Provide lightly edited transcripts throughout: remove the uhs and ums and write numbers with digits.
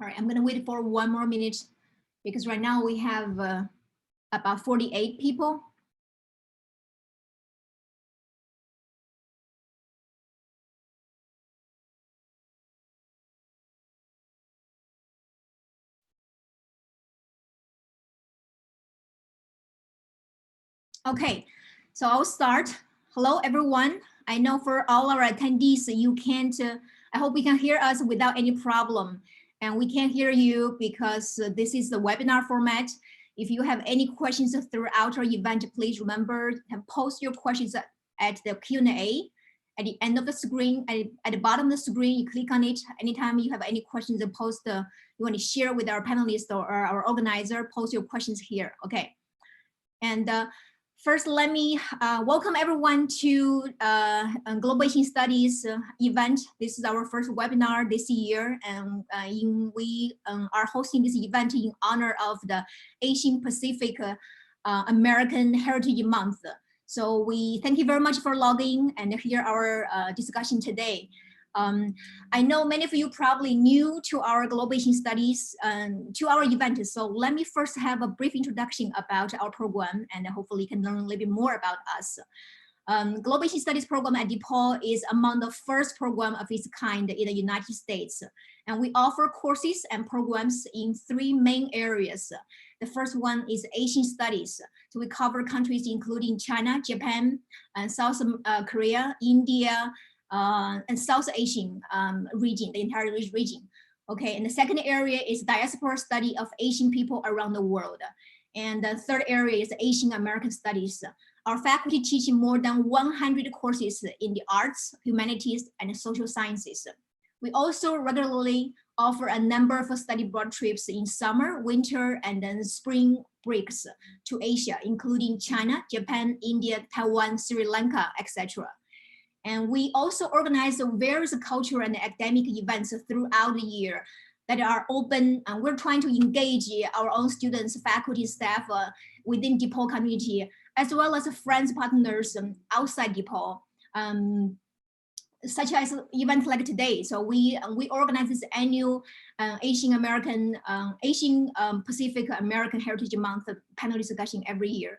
All right, I'm gonna wait for 1 more minute because right now we have about 48 people. Okay, so I'll start. Hello, everyone. I know for all our attendees, you can't, I hope you can hear us without any problem. And we can't hear you because this is the webinar format. If you have any questions throughout our event, please remember to post your questions at the Q&A at the end of the screen. At the bottom of the screen, you click on it. Anytime you have any questions to post, you want to share with our panelists or our organizer, post your questions here, okay? And first, let me welcome everyone to Global Asian Studies event. This is our first webinar this year, and we are hosting this event in honor of the Asian Pacific American Heritage Month. So we thank you very much for logging and hear our discussion today. I know many of you probably new to our Global Asian Studies, to our event. So let me first have a brief introduction about our program, and hopefully you can learn a little bit more about us. Global Asian Studies program at DePaul is among the first program of its kind in the United States. And we offer courses and programs in 3 main areas. The first one is Asian Studies. So we cover countries including China, Japan, and South Korea, India, and South Asian region, the entire region. Okay, and the second area is diaspora study of Asian people around the world. And the third area is Asian American studies. Our faculty teach more than 100 courses in the arts, humanities, and social sciences. We also regularly offer a number of study abroad trips in summer, winter, and then spring breaks to Asia, including China, Japan, India, Taiwan, Sri Lanka, etc. And we also organize various cultural and academic events throughout the year that are open, and we're trying to engage our own students, faculty, staff within DePaul community, as well as friends, partners outside DePaul, such as events like today. So we organize this annual Asian Pacific American Heritage Month panel discussion every year.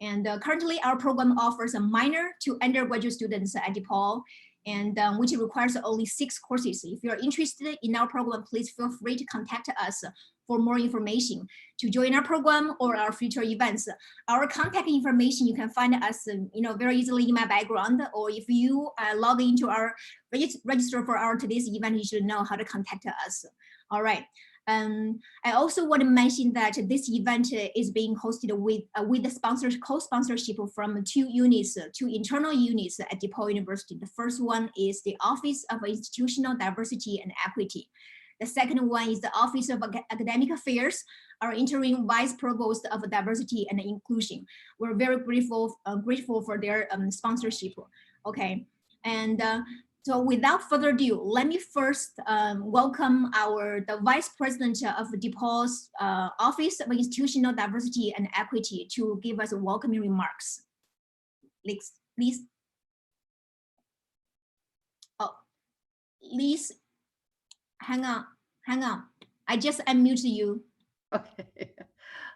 And currently our program offers a minor to undergraduate students at DePaul, and which requires only 6 courses. If you're interested in our program, please feel free to contact us for more information to join our program or our future events. Our contact information, you can find us very easily in my background, or if you log into our register for today's event, you should know how to contact us. All right. I also want to mention that this event is being hosted with the co-sponsorship from 2 internal units at DePaul University. The first one is the Office of Institutional Diversity and Equity. The second one is the Office of Academic Affairs, our interim Vice Provost of Diversity and Inclusion. We're very grateful for their sponsorship. Okay, and so without further ado, let me first welcome the Vice President of DePaul's Office of Institutional Diversity and Equity to give us welcoming remarks. Please. Oh, please hang on. I just unmuted you. Okay.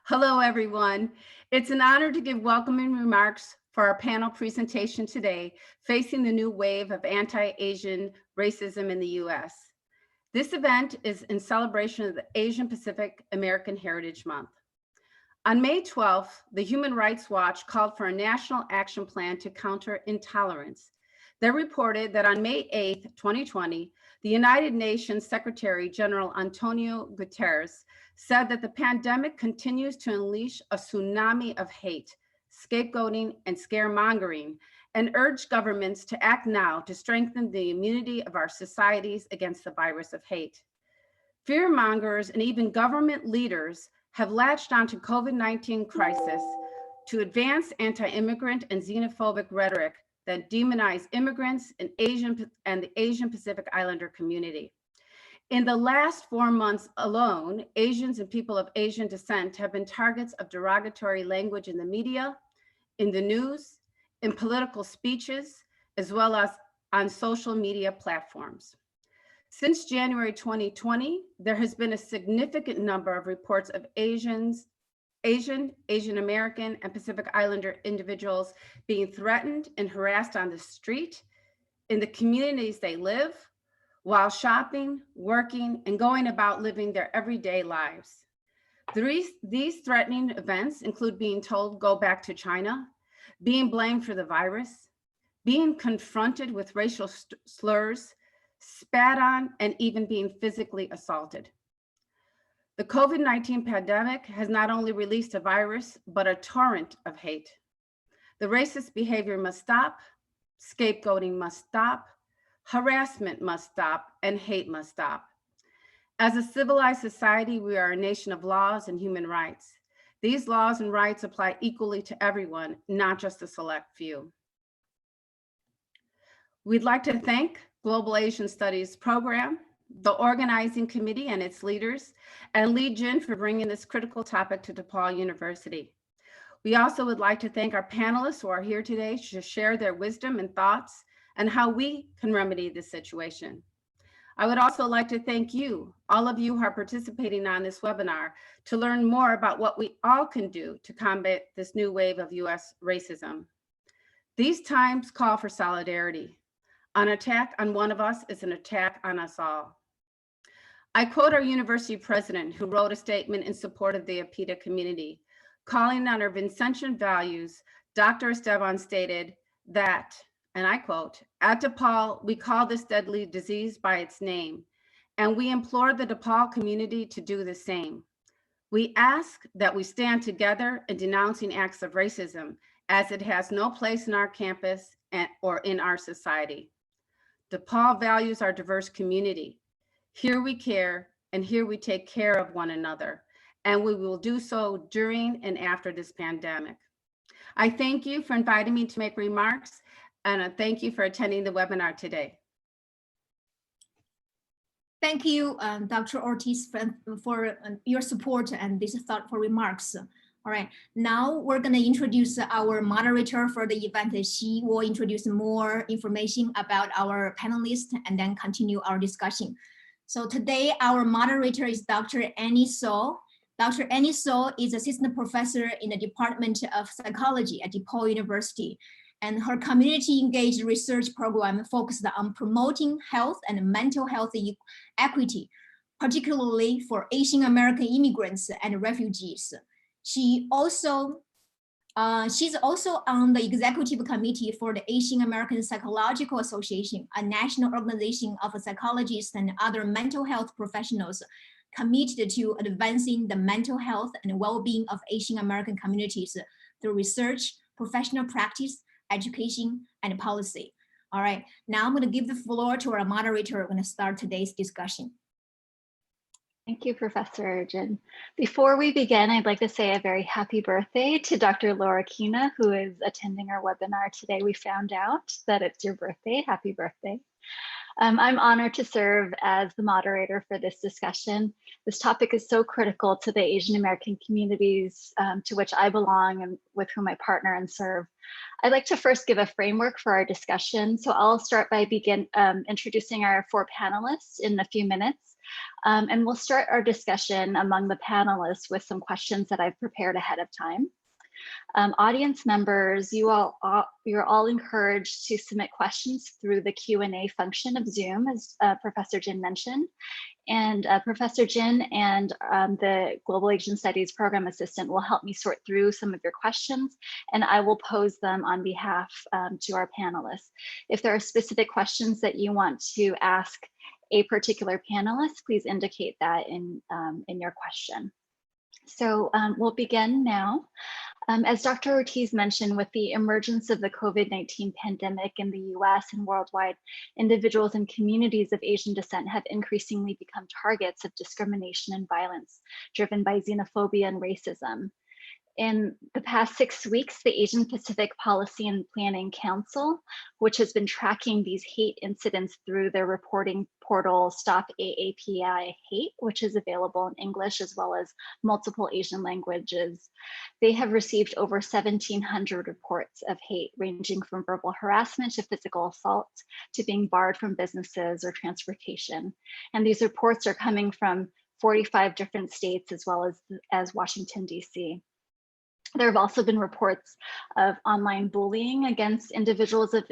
Hello, everyone. It's an honor to give welcoming remarks for our panel presentation today, Facing the New Wave of Anti-Asian Racism in the U.S. This event is in celebration of the Asian Pacific American Heritage Month. On May 12th, the Human Rights Watch called for a national action plan to counter intolerance. They reported that on May 8th, 2020, the United Nations Secretary General Antonio Guterres said that the pandemic continues to unleash a tsunami of hate, scapegoating, and scaremongering, and urged governments to act now to strengthen the immunity of our societies against the virus of hate. Fearmongers and even government leaders have latched onto COVID-19 crisis to advance anti-immigrant and xenophobic rhetoric that demonize immigrants and the Asian Pacific Islander community. In the last 4 months alone, Asians and people of Asian descent have been targets of derogatory language in the media, in the news, in political speeches, as well as on social media platforms. Since January 2020, there has been a significant number of reports of Asian American, and Pacific Islander individuals being threatened and harassed on the street, in the communities they live, while shopping, working, and going about living their everyday lives. These threatening events include being told, go back to China, being blamed for the virus, being confronted with racial slurs, spat on, and even being physically assaulted. The COVID-19 pandemic has not only released a virus, but a torrent of hate. The racist behavior must stop, scapegoating must stop, harassment must stop, and hate must stop. As a civilized society, we are a nation of laws and human rights. These laws and rights apply equally to everyone, not just a select few. We'd like to thank Global Asian Studies Program, the organizing committee and its leaders, and Lee Jin for bringing this critical topic to DePaul University. We also would like to thank our panelists who are here today to share their wisdom and thoughts and how we can remedy this situation. I would also like to thank you, all of you who are participating on this webinar, to learn more about what we all can do to combat this new wave of US racism. These times call for solidarity. An attack on one of us is an attack on us all. I quote our university president, who wrote a statement in support of the AAPI community. Calling on our Vincentian values, Dr. Esteban stated that, and I quote, "At DePaul, we call this deadly disease by its name, and we implore the DePaul community to do the same. We ask that we stand together in denouncing acts of racism, as it has no place in our campus or in our society. DePaul values our diverse community. Here we care, and here we take care of one another, and we will do so during and after this pandemic." I thank you for inviting me to make remarks, and I thank you for attending the webinar today. Thank you, Dr. Ortiz, for your support and these thoughtful remarks. All right, now we're going to introduce our moderator for the event. She will introduce more information about our panelists and then continue our discussion. So today, our moderator is Dr. Annie So. Dr. Annie So is assistant professor in the Department of Psychology at DePaul University, and her community engaged research program focused on promoting health and mental health equity, particularly for Asian American immigrants and refugees. She's also on the executive committee for the Asian American Psychological Association, a national organization of psychologists and other mental health professionals committed to advancing the mental health and well-being of Asian American communities through research, professional practice, education, and policy. All right, now I'm going to give the floor to our moderator. We're going to start today's discussion. Thank you, Professor Jin. Before we begin, I'd like to say a very happy birthday to Dr. Laura Kina, who is attending our webinar today. We found out that it's your birthday. Happy birthday. I'm honored to serve as the moderator for this discussion. This topic is so critical to the Asian American communities to which I belong and with whom I partner and serve. I'd like to first give a framework for our discussion. So I'll start by introducing our four panelists in a few minutes. And we'll start our discussion among the panelists with some questions that I've prepared ahead of time. Audience members, you're all encouraged to submit questions through the Q&A function of Zoom, as Professor Jin mentioned. And Professor Jin and the Global Asian Studies Program Assistant will help me sort through some of your questions, and I will pose them on behalf to our panelists. If there are specific questions that you want to ask a particular panelist, please indicate that in your question. So we'll begin now. As Dr. Ortiz mentioned, with the emergence of the COVID-19 pandemic in the US and worldwide, individuals and communities of Asian descent have increasingly become targets of discrimination and violence driven by xenophobia and racism. In the past 6 weeks, the Asian Pacific Policy and Planning Council, which has been tracking these hate incidents through their reporting portal Stop AAPI Hate, which is available in English as well as multiple Asian languages, they have received over 1,700 reports of hate, ranging from verbal harassment to physical assault to being barred from businesses or transportation. And these reports are coming from 45 different states as well as Washington, D.C. There have also been reports of online bullying against individuals of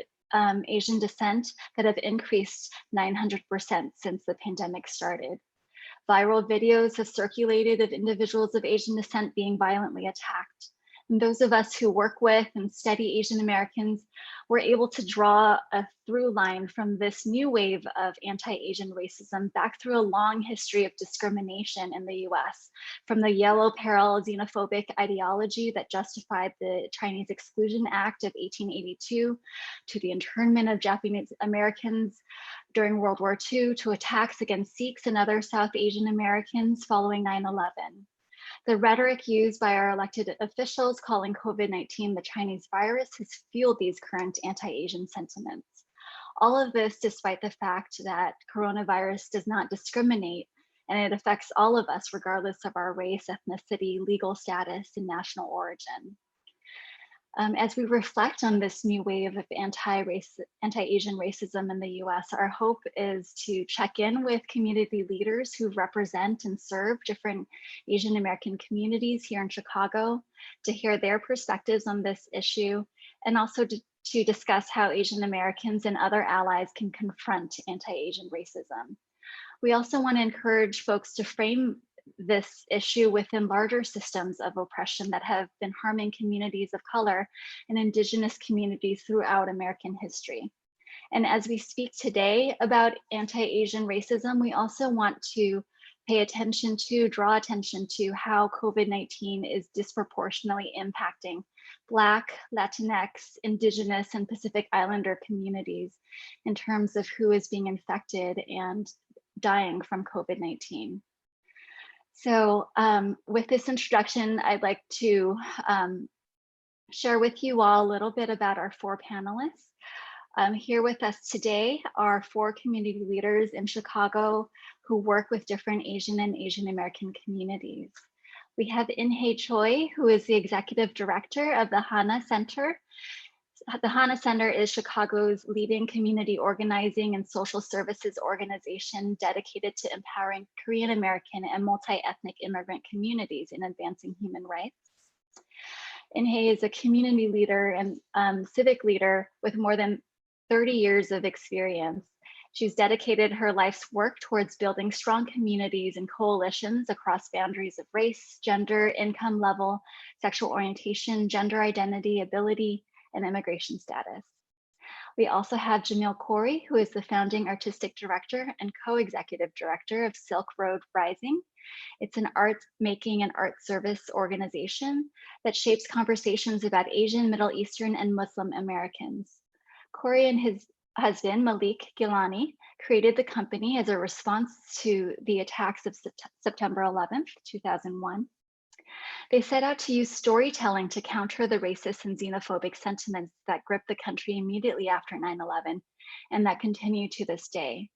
Asian descent that have increased 900% since the pandemic started. Viral videos have circulated of individuals of Asian descent being violently attacked. And those of us who work with and study Asian Americans were able to draw a through line from this new wave of anti-Asian racism back through a long history of discrimination in the US, from the Yellow Peril xenophobic ideology that justified the Chinese Exclusion Act of 1882, to the internment of Japanese Americans during World War II, to attacks against Sikhs and other South Asian Americans following 9/11. The rhetoric used by our elected officials calling COVID-19 the Chinese virus has fueled these current anti-Asian sentiments. All of this despite the fact that coronavirus does not discriminate, and it affects all of us regardless of our race, ethnicity, legal status, and national origin. As we reflect on this new wave of anti-Asian racism in the US, our hope is to check in with community leaders who represent and serve different Asian American communities here in Chicago, to hear their perspectives on this issue, and also to discuss how Asian Americans and other allies can confront anti-Asian racism. We also want to encourage folks to frame this issue within larger systems of oppression that have been harming communities of color and Indigenous communities throughout American history. And as we speak today about anti-Asian racism, we also want to draw attention to how COVID-19 is disproportionately impacting Black, Latinx, Indigenous, and Pacific Islander communities in terms of who is being infected and dying from COVID-19. So with this introduction, I'd like to share with you all a little bit about our 4 panelists. Here with us today are 4 community leaders in Chicago who work with different Asian and Asian American communities. We have In-Hae Choi, who is the executive director of the Hana Center. The Hana Center is Chicago's leading community organizing and social services organization dedicated to empowering Korean American and multi-ethnic immigrant communities in advancing human rights. In-Hae is a community leader and civic leader with more than 30 years of experience. She's dedicated her life's work towards building strong communities and coalitions across boundaries of race, gender, income level, sexual orientation, gender identity, ability, and immigration status. We also have Jamil Khoury, who is the founding artistic director and co-executive director of Silk Road Rising. It's an art making and art service organization that shapes conversations about Asian, Middle Eastern, and Muslim Americans. Khoury and his husband, Malik Gilani, created the company as a response to the attacks of September 11th, 2001. They set out to use storytelling to counter the racist and xenophobic sentiments that gripped the country immediately after 9/11, and that continue to this day.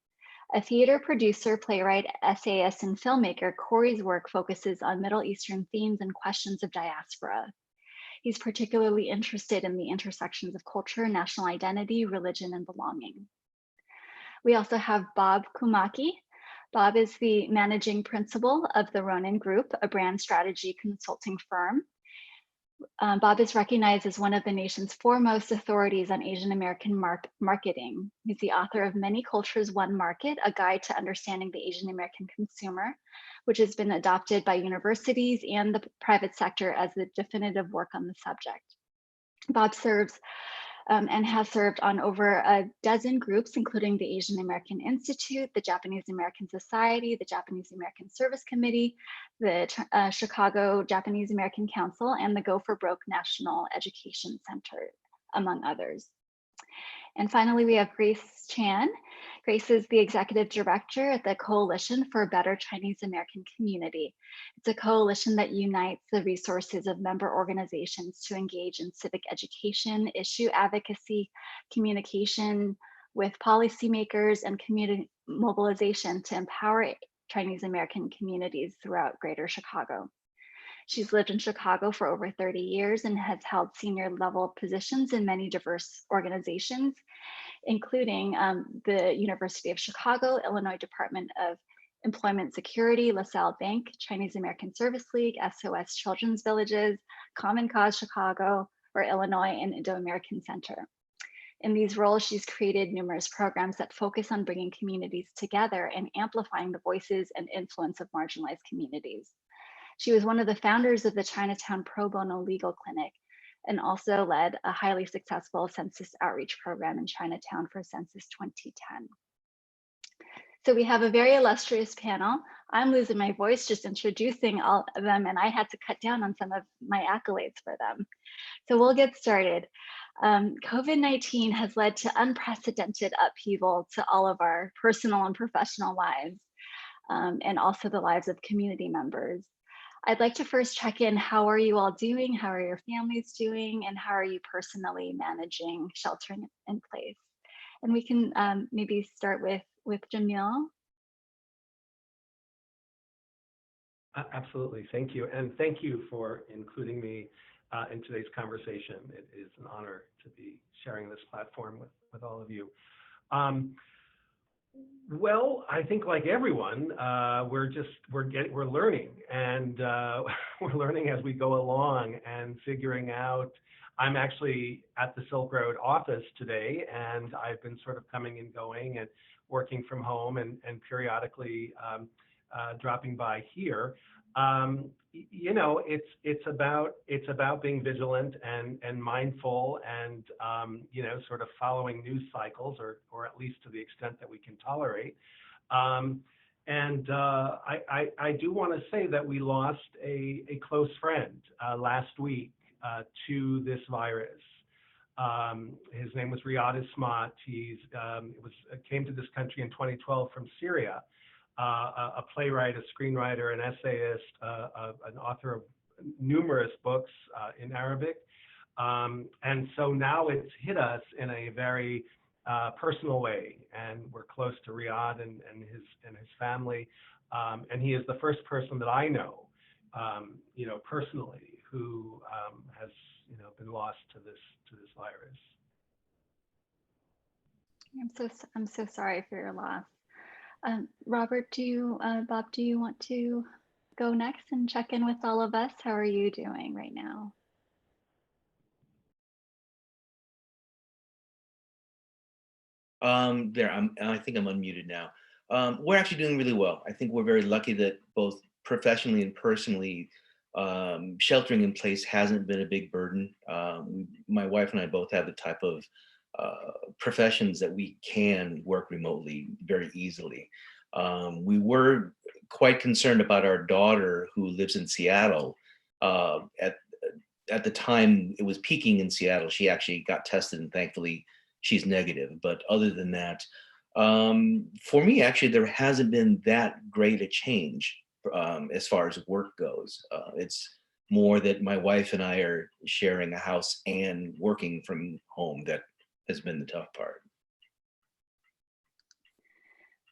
A theater producer, playwright, essayist, and filmmaker, Khoury's work focuses on Middle Eastern themes and questions of diaspora. He's particularly interested in the intersections of culture, national identity, religion, and belonging. We also have Bob Kumaki. Bob is the managing principal of the Ronin Group, a brand strategy consulting firm. Bob is recognized as one of the nation's foremost authorities on Asian American marketing. He's the author of Many Cultures, One Market, a guide to understanding the Asian American consumer, which has been adopted by universities and the private sector as the definitive work on the subject. Bob serves and has served on over a dozen groups, including the Asian American Institute, the Japanese American Society, the Japanese American Service Committee, the Chicago Japanese American Council, and the Go for Broke National Education Center, among others. And finally, we have Grace Chan. Grace is the executive director at the Coalition for a Better Chinese American Community. It's a coalition that unites the resources of member organizations to engage in civic education, issue advocacy, communication with policymakers, and community mobilization to empower Chinese American communities throughout Greater Chicago. She's lived in Chicago for over 30 years and has held senior level positions in many diverse organizations, including the University of Chicago, Illinois Department of Employment Security, LaSalle Bank, Chinese American Service League, SOS Children's Villages, Common Cause Chicago, or Illinois and Indo-American Center. In these roles, she's created numerous programs that focus on bringing communities together and amplifying the voices and influence of marginalized communities. She was one of the founders of the Chinatown Pro Bono Legal Clinic and also led a highly successful census outreach program in Chinatown for Census 2010. So we have a very illustrious panel. I'm losing my voice just introducing all of them, and I had to cut down on some of my accolades for them. So we'll get started. COVID-19 has led to unprecedented upheaval to all of our personal and professional lives, and also the lives of community members. I'd like to first check in, how are you all doing? How are your families doing? And how are you personally managing sheltering in place? And we can maybe start with Jamil. Absolutely, thank you. And thank you for including me in today's conversation. It is an honor to be sharing this platform with all of you. Well, I think like everyone, we're learning, and we're learning as we go along and figuring out. I'm actually at the Silk Road office today, and I've been sort of coming and going and working from home and periodically dropping by here. You know, it's about being vigilant and mindful and you know, sort of following news cycles, or at least to the extent that we can tolerate. I do want to say that we lost a close friend last week to this virus. His name was Riyad Ismat. He came to this country in 2012 from Syria. A playwright, a screenwriter, an essayist, an author of numerous books in Arabic. And so now it's hit us in a very personal way, and we're close to Riyad and his family. And he is the first person that I know, you know, personally, who has, you know, been lost to this virus. I'm so sorry for your loss. Robert, Bob, do you want to go next and check in with all of us? How are you doing right now? I think I'm unmuted now. We're actually doing really well. I think we're very lucky that both professionally and personally, sheltering in place hasn't been a big burden. My wife and I both have the type of professions that we can work remotely very easily. We were quite concerned about our daughter, who lives in Seattle. At the time it was peaking in Seattle, she actually got tested, and thankfully she's negative. But other than that, for me, actually, there hasn't been that great a change as far as work goes. It's more that my wife and I are sharing a house and working from home that has been the tough part.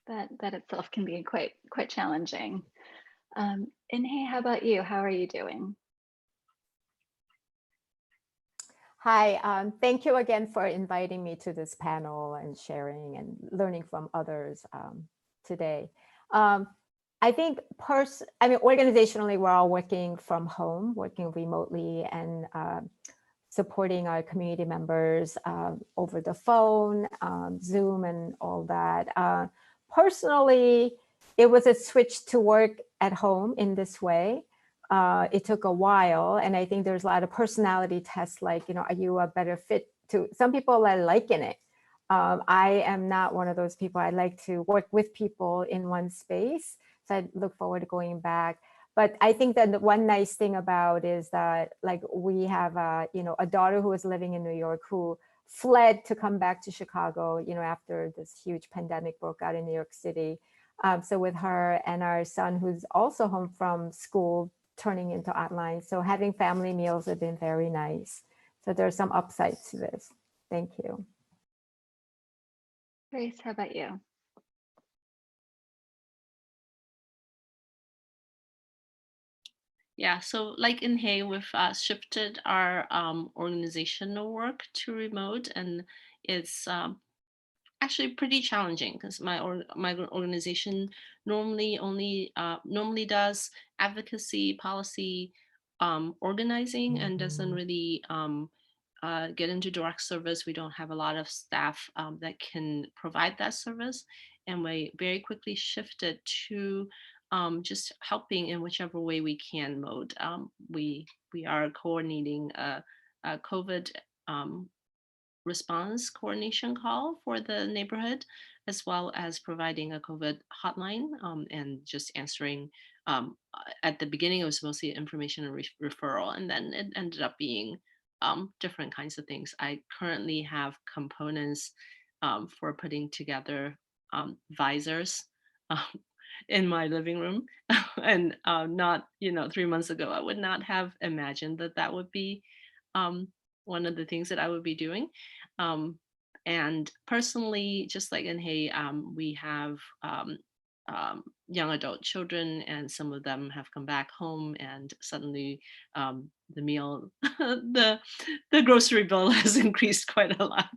That itself can be quite challenging. And hey, how about you? How are you doing? Hi, thank you again for inviting me to this panel and sharing and learning from others today. I think organizationally, we're all working from home, working remotely, and supporting our community members over the phone, Zoom, and all that. Personally, it was a switch to work at home in this way. It took a while, and I think there's a lot of personality tests, like, you know, are you a better fit to, some people are liking it. I am not one of those people. I like to work with people in one space, so I look forward to going back. But I think that the one nice thing about is that, like, we have a daughter who is living in New York, who fled to come back to Chicago, after this huge pandemic broke out in New York City. So with her and our son, who's also home from school, turning into online. So having family meals have been very nice. So there's some upsides to this. Thank you. Grace, how about you? Yeah, so like in Hay, we've shifted our organizational work to remote, and it's actually pretty challenging because my organization normally does advocacy, policy, organizing, and doesn't really get into direct service. We don't have a lot of staff that can provide that service, and we very quickly shifted to just helping in whichever way we can mode. We are coordinating a COVID response coordination call for the neighborhood, as well as providing a COVID hotline and just answering. At the beginning, it was mostly information and referral, and then it ended up being different kinds of things. I currently have components for putting together visors in my living room, and not 3 months ago, I would not have imagined that that would be one of the things that I would be doing. And personally, just like in Hay, we have young adult children, and some of them have come back home, and suddenly the meal, the grocery bill has increased quite a lot.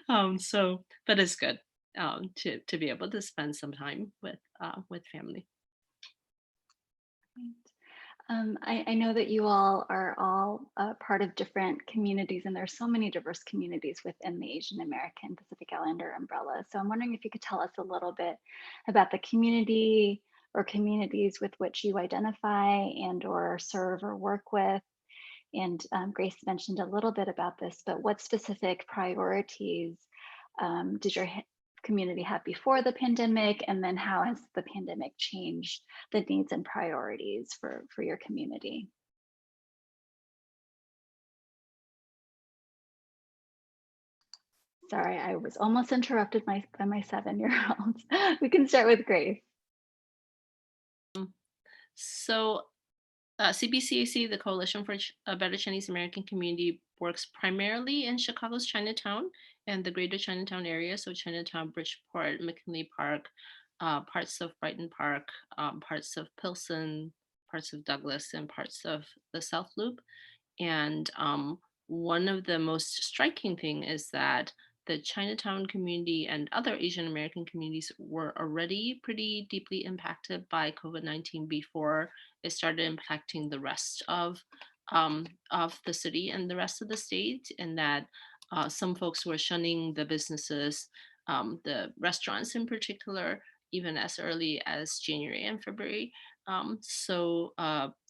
But it's good to be able to spend some time with family. I know that you all are part of different communities, and there's so many diverse communities within the Asian American Pacific Islander umbrella. So I'm wondering if you could tell us a little bit about the community or communities with which you identify and or serve or work with. And Grace mentioned a little bit about this, but what specific priorities did your community have before the pandemic, and then how has the pandemic changed the needs and priorities for your community? Sorry, I was almost interrupted by my 7-year-olds. We can start with Grace. So CBCAC, the Coalition for a Better Chinese American Community, works primarily in Chicago's Chinatown and the greater Chinatown area. So Chinatown, Bridgeport, McKinley Park, parts of Brighton Park, parts of Pilsen, parts of Douglas, and parts of the South Loop. And one of the most striking thing is that the Chinatown community and other Asian American communities were already pretty deeply impacted by COVID-19 before it started impacting the rest of the city and the rest of the state, and that some folks were shunning the businesses, the restaurants in particular, even as early as January and February.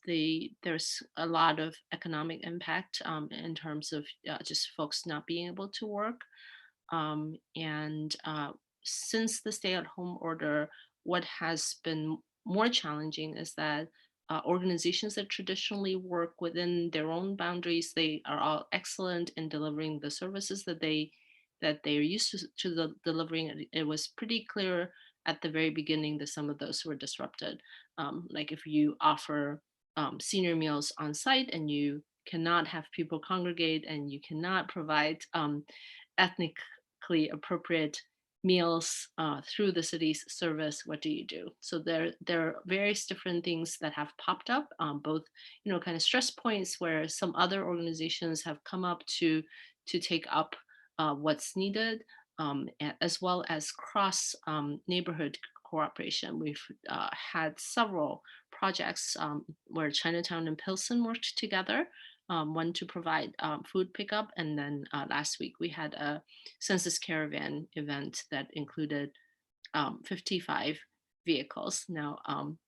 There's a lot of economic impact in terms of just folks not being able to work. And since the stay-at-home order, what has been more challenging is that organizations that traditionally work within their own boundaries, they are all excellent in delivering the services that they're used to delivering. It was pretty clear at the very beginning that some of those were disrupted. Like if you offer senior meals on site and you cannot have people congregate, and you cannot provide ethnically appropriate meals through the city's service, what do you do? So there are various different things that have popped up, both kind of stress points where some other organizations have come up to take up what's needed, as well as cross neighborhood cooperation. We've had several projects where Chinatown and Pilsen worked together, one to provide food pickup, and then last week we had a census caravan event that included 55 vehicles. Now,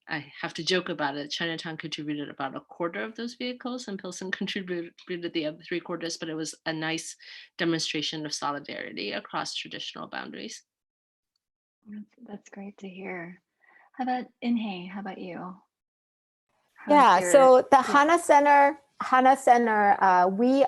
I have to joke about it. Chinatown contributed about a quarter of those vehicles, and Pilsen contributed the other 3/4, but it was a nice demonstration of solidarity across traditional boundaries. That's great to hear. How about Inhe? How about you? So the Hana Center, we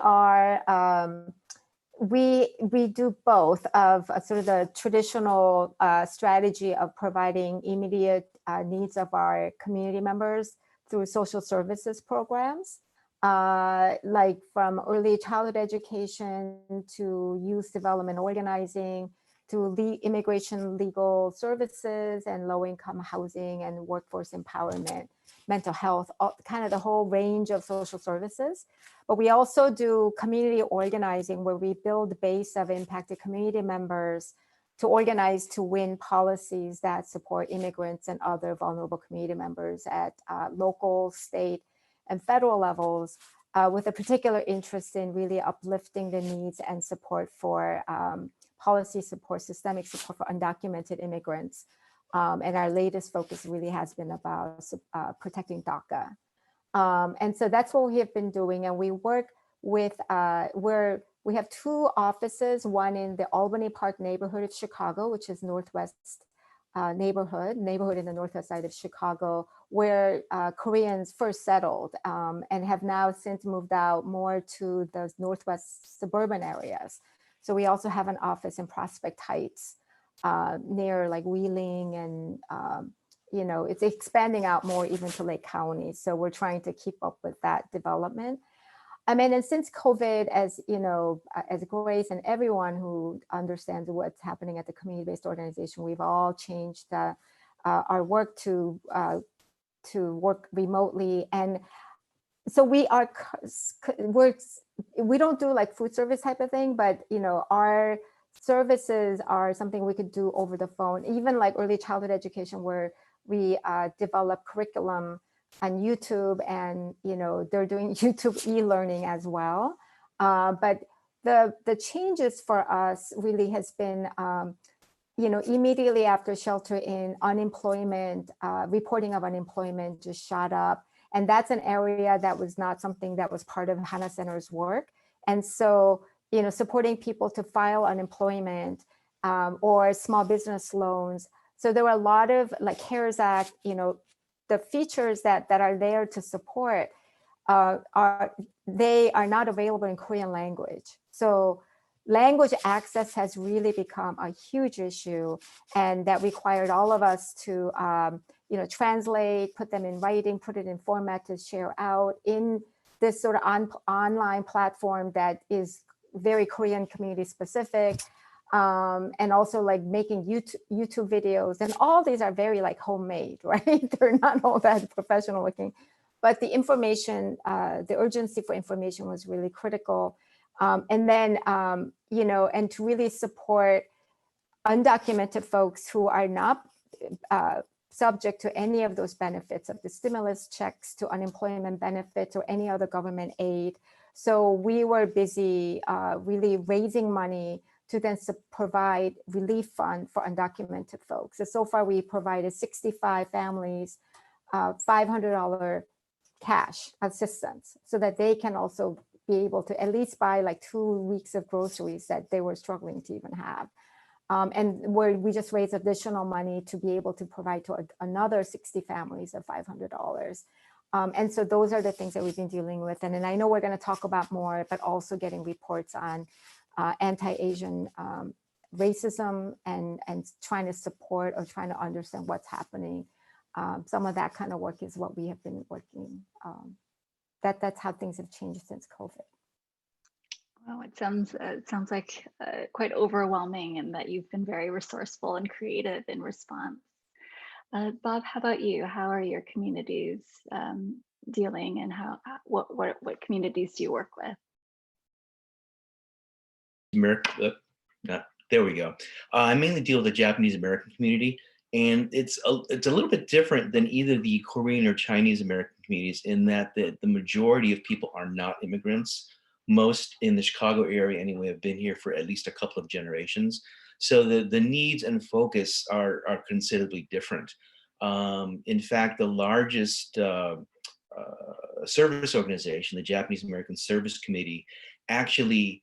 we do both of sort of the traditional strategy of providing immediate needs of our community members through social services programs, like from early childhood education to youth development organizing, to immigration legal services and low-income housing and workforce empowerment, mental health, kind of the whole range of social services. But we also do community organizing, where we build a base of impacted community members to organize to win policies that support immigrants and other vulnerable community members at local, state, and federal levels, with a particular interest in really uplifting the needs and support for policy support, systemic support for undocumented immigrants. And our latest focus really has been about protecting DACA. And so that's what we have been doing. And we work with, we have two offices, one in the Albany Park neighborhood of Chicago, which is Northwest neighborhood in the Northwest side of Chicago, where Koreans first settled and have now since moved out more to the Northwest suburban areas. So we also have an office in Prospect Heights near like Wheeling, and you know, it's expanding out more even to Lake County. So we're trying to keep up with that development. I mean, and since COVID, as you know, as Grace and everyone who understands what's happening at the community-based organization, we've all changed our work to work remotely. And so we don't do like food service type of thing, but you know, our services are something we could do over the phone, even like early childhood education, where we develop curriculum on YouTube, and you know, they're doing YouTube e-learning as well. But the changes for us really has been, you know, immediately after shelter in, unemployment, reporting of unemployment just shot up. And that's an area that was not something that was part of Hana Center's work. And so, you know, supporting people to file unemployment or small business loans. So there were a lot of like CARES Act, you know, the features that are there to support they are not available in Korean language. So language access has really become a huge issue, and that required all of us to you know, translate, put them in writing, put it in format to share out in this sort of online platform that is very Korean community specific. And also like making YouTube videos, and all these are very like homemade, right? They're not all that professional looking, but the information, the urgency for information was really critical. And then, you know, and to really support undocumented folks who are not subject to any of those benefits of the stimulus checks to unemployment benefits or any other government aid. So we were busy really raising money to then provide relief fund for undocumented folks. So far we provided 65 families $500 cash assistance so that they can also be able to at least buy like 2 weeks of groceries that they were struggling to even have. And where we just raised additional money to be able to provide to another 60 families of $500. And so those are the things that we've been dealing with. And then I know we're going to talk about more, but also getting reports on anti-Asian racism and trying to support or trying to understand what's happening. Some of that kind of work is what we have been working. That's how things have changed since COVID. Wow, it sounds like quite overwhelming, and that you've been very resourceful and creative in response. Bob, how about you? How are your communities dealing, and what communities do you work with? There we go. I mainly deal with the Japanese American community, and it's a little bit different than either the Korean or Chinese American communities in that the majority of people are not immigrants. Most in the Chicago area anyway have been here for at least a couple of generations. So the needs and focus are considerably different. In fact, the largest service organization, the Japanese American Service Committee, actually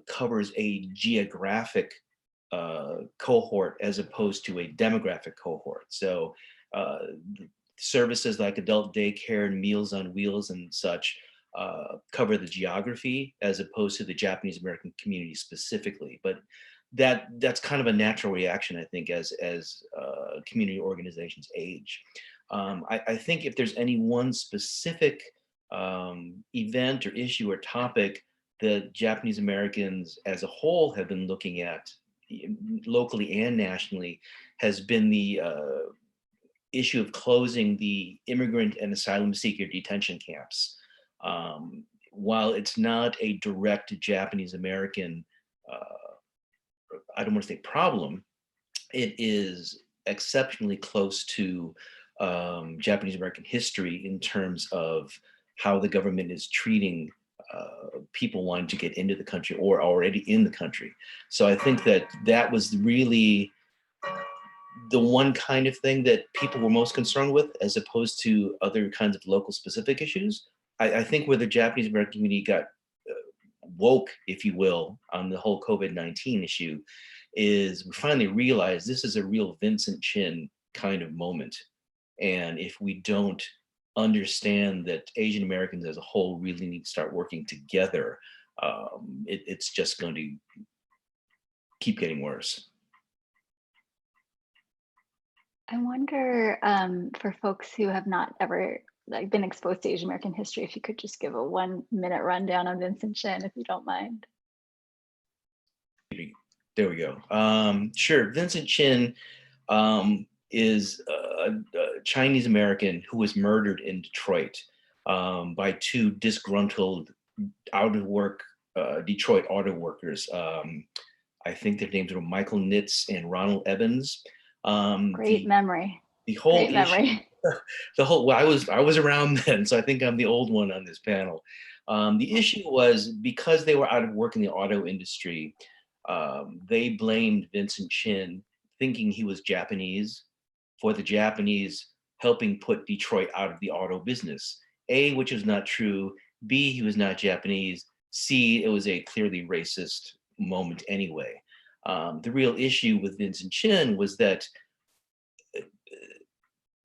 covers a geographic cohort as opposed to a demographic cohort. So services like adult daycare and Meals on Wheels and such cover the geography as opposed to the Japanese American community specifically. But that's kind of a natural reaction, I think, as community organizations age. I think if there's any one specific event or issue or topic that Japanese Americans as a whole have been looking at locally and nationally, has been the issue of closing the immigrant and asylum seeker detention camps. While it's not a direct Japanese American, I don't want to say problem, it is exceptionally close to Japanese American history in terms of how the government is treating people wanting to get into the country or already in the country. So I think that was really the one kind of thing that people were most concerned with, as opposed to other kinds of local specific issues. I think where the Japanese American community got woke, if you will, on the whole COVID-19 issue, is we finally realized this is a real Vincent Chin kind of moment. And if we don't understand that Asian Americans as a whole really need to start working together, it's just going to keep getting worse. I wonder, for folks who have not ever been exposed to Asian American history, if you could just give a 1-minute rundown on Vincent Chin, if you don't mind. There we go. Sure. Vincent Chin is a Chinese American who was murdered in Detroit by two disgruntled out-of-work Detroit auto workers. I think their names were Michael Nitz and Ronald Evans. Great memory. The whole Great memory. well, I was around then, so I think I'm the old one on this panel. The issue was because they were out of work in the auto industry, they blamed Vincent Chin, thinking he was Japanese, for the Japanese helping put Detroit out of the auto business. A, which was not true. B, he was not Japanese. C, it was a clearly racist moment anyway. The real issue with Vincent Chin was that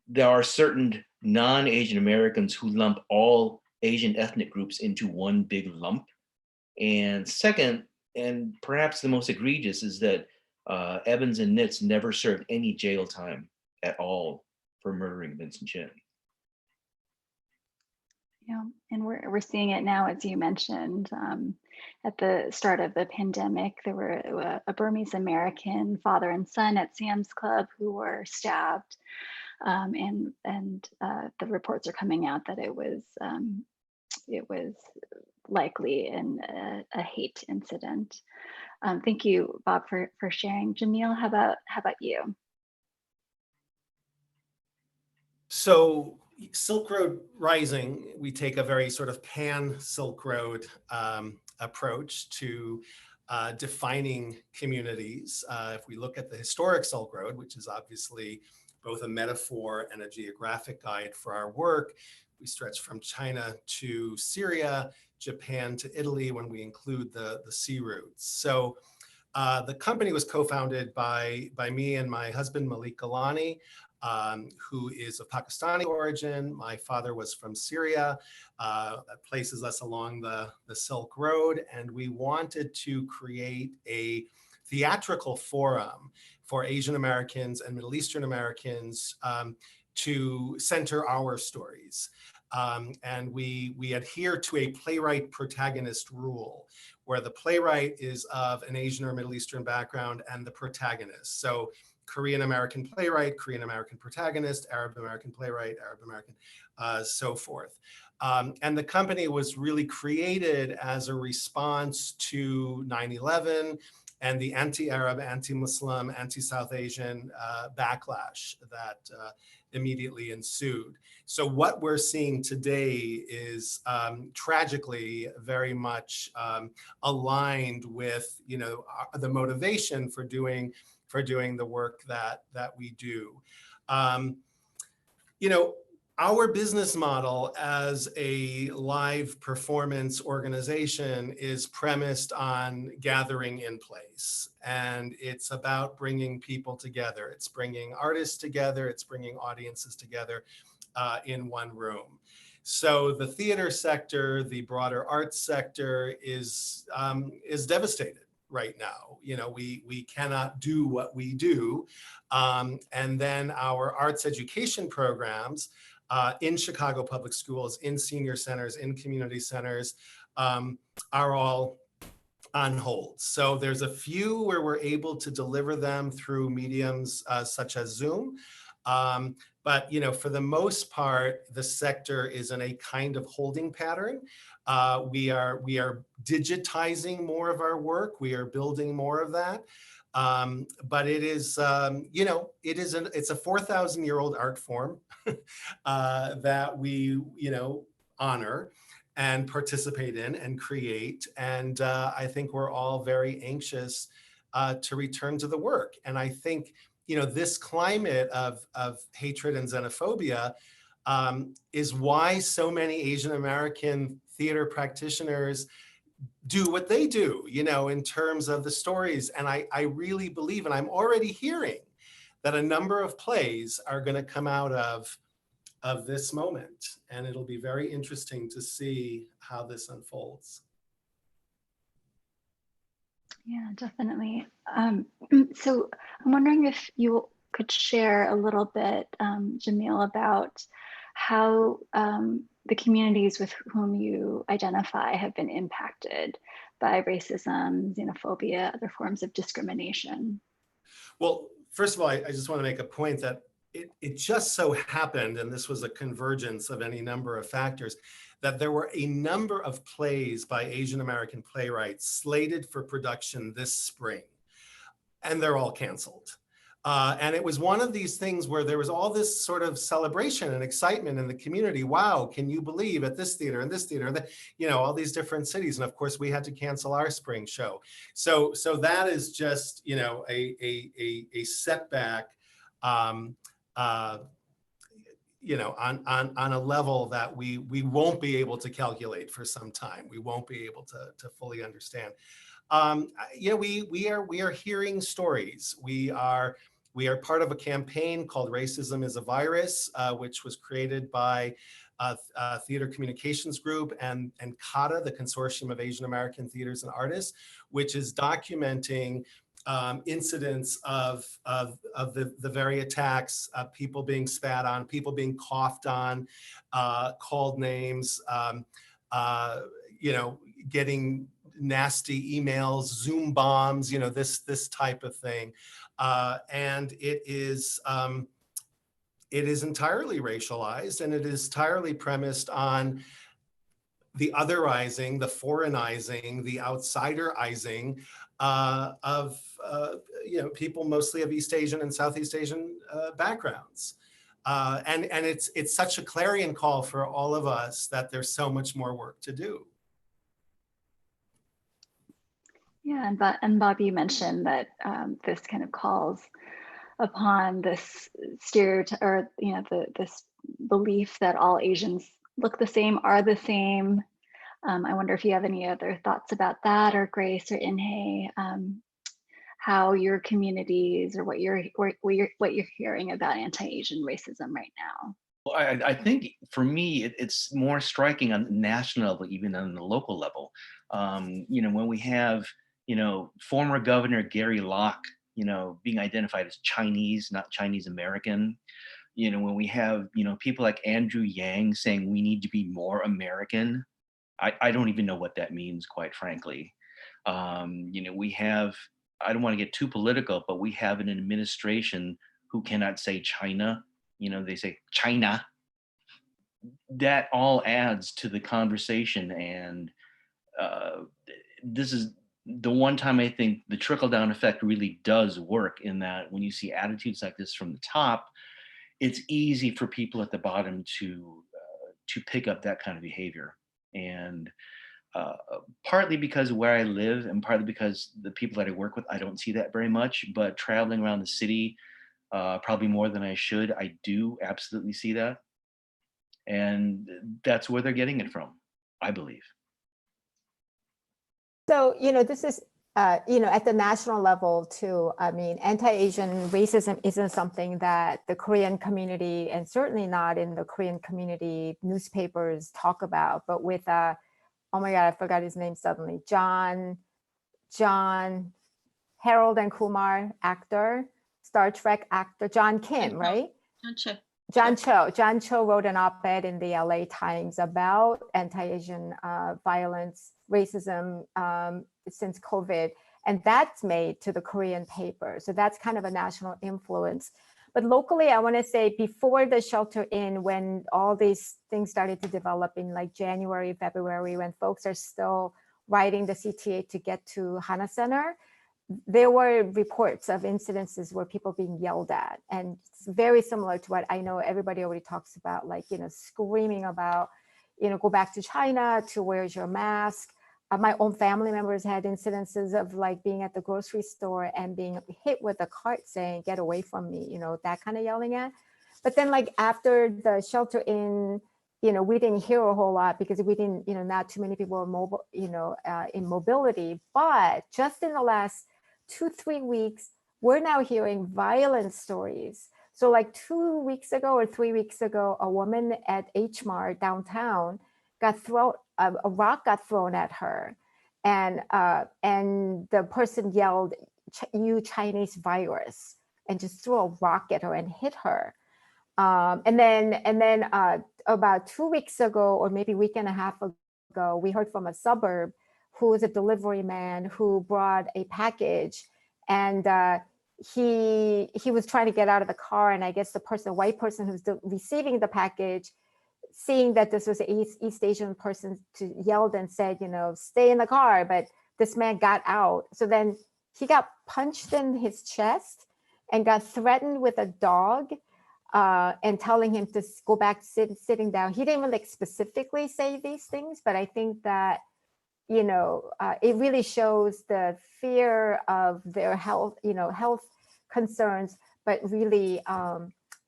there are certain non-Asian Americans who lump all Asian ethnic groups into one big lump. And second, and perhaps the most egregious, is that Evans and Nitz never served any jail time at all for murdering Vincent Chin. Yeah, and we're seeing it now, as you mentioned. At the start of the pandemic, there were a Burmese American father and son at Sam's Club who were stabbed, and the reports are coming out that it was likely a hate incident. Thank you, Bob, for sharing. Jamil, how about you? So Silk Road Rising, we take a very sort of pan Silk Road approach to defining communities. If we look at the historic Silk Road, which is obviously both a metaphor and a geographic guide for our work, we stretch from China to Syria, Japan to Italy when we include the sea routes. So the company was co-founded by me and my husband, Malik Galani, who is of Pakistani origin. My father was from Syria. That places us along the Silk Road. And we wanted to create a theatrical forum for Asian Americans and Middle Eastern Americans to center our stories. And we adhere to a playwright protagonist rule, where the playwright is of an Asian or Middle Eastern background and the protagonist. So Korean American playwright, Korean American protagonist, Arab American playwright, Arab American, so forth. And the company was really created as a response to 9/11 and the anti-Arab, anti-Muslim, anti-South Asian backlash that immediately ensued. So what we're seeing today is tragically very much aligned with, you know, the motivation for doing the work that we do. You know, our business model as a live performance organization is premised on gathering in place. And it's about bringing people together. It's bringing artists together. It's bringing audiences together in one room. So the theater sector, the broader arts sector is devastated right now. You know, we cannot do what we do. And then our arts education programs in Chicago public schools, in senior centers, in community centers, are all on hold. So there's a few where we're able to deliver them through mediums such as Zoom. But you know, for the most part, the sector is in a kind of holding pattern. We are digitizing more of our work. We are building more of that. But it is, you know, it's a 4,000-year-old art form that we, you know, honor and participate in and create. And I think we're all very anxious to return to the work. And I think, you know, this climate of hatred and xenophobia is why so many Asian American theater practitioners do what they do, you know, in terms of the stories. And I really believe, and I'm already hearing that a number of plays are going to come out of this moment. And it'll be very interesting to see how this unfolds. Yeah, definitely. So I'm wondering if you could share a little bit, Jamil, about how the communities with whom you identify have been impacted by racism, xenophobia, other forms of discrimination. Well, first of all, I just want to make a point that it just so happened, and this was a convergence of any number of factors, that there were a number of plays by Asian American playwrights slated for production this spring, and they're all canceled. And it was one of these things where there was all this sort of celebration and excitement in the community. Wow, can you believe at this theater and this theater, and you know, all these different cities. And of course, we had to cancel our spring show. So that is just, you know, a setback. You know, on a level that we won't be able to calculate for some time. We won't be able to fully understand. Yeah, we are hearing stories. We are part of a campaign called Racism is a Virus, which was created by Theater Communications Group and CATA, the Consortium of Asian American Theaters and Artists, which is documenting incidents of the very attacks, people being spat on, people being coughed on, called names, you know, getting nasty emails, Zoom bombs, you know, this type of thing. And it is entirely racialized, and it is entirely premised on the otherizing, the foreignizing, the outsiderizing of you know, people mostly of East Asian and Southeast Asian backgrounds. And it's such a clarion call for all of us that there's so much more work to do. Yeah, and Bob, you mentioned that this kind of calls upon this stereotype, or you know, this belief that all Asians look the same, are the same. I wonder if you have any other thoughts about that, or Grace or Inhe, how your communities, or what you're hearing about anti-Asian racism right now. Well, I think for me, it's more striking on the national level, even on the local level. You know, when we have, you know, former Governor Gary Locke, you know, being identified as Chinese, not Chinese American. You know, when we have, you know, people like Andrew Yang saying we need to be more American. I don't even know what that means, quite frankly. You know, we have, I don't want to get too political, but we have an administration who cannot say China. You know, they say China. That all adds to the conversation. And this is the one time I think the trickle-down effect really does work, in that when you see attitudes like this from the top, it's easy for people at the bottom to pick up that kind of behavior. And partly because of where I live, and partly because the people that I work with, I don't see that very much. But traveling around the city, probably more than I should, I do absolutely see that. And that's where they're getting it from, I believe. So, you know, this is at the national level too, I mean, anti-Asian racism isn't something that the Korean community, and certainly not in the Korean community newspapers, talk about. But with, oh my God, I forgot his name suddenly, John, Harold and Kumar actor, Star Trek actor, John Kim, right? Gotcha. John Cho wrote an op-ed in the LA Times about anti-Asian violence, racism since COVID, and that's made to the Korean paper. So that's kind of a national influence. But locally, I want to say before the shelter in, when all these things started to develop in like January, February, when folks are still riding the CTA to get to Hana Center, there were reports of incidences where people being yelled at, and it's very similar to what I know everybody already talks about, like, screaming about, go back to China, to where's your mask. My own family members had incidences of like being at the grocery store and being hit with a cart saying, get away from me, that kind of yelling at. But then like after the shelter in, we didn't hear a whole lot because we didn't, not too many people were mobile, in mobility. But just in the last 2-3 weeks, we're now hearing violent stories. So like 2 weeks ago or 3 weeks ago, a woman at H Mart downtown got thrown, a rock got thrown at her, and the person yelled, "You Chinese virus," and just threw a rock at her and hit her. And then about 2 weeks ago, or maybe a week and a half ago, we heard from a suburb who was a delivery man who brought a package, and he was trying to get out of the car, and I guess the white person who's receiving the package, seeing that this was an East Asian person, yelled and said, stay in the car. But this man got out. So then he got punched in his chest and got threatened with a dog, and telling him to go back sitting down. He didn't really specifically say these things, but I think that, it really shows the fear of their health, health concerns, but really,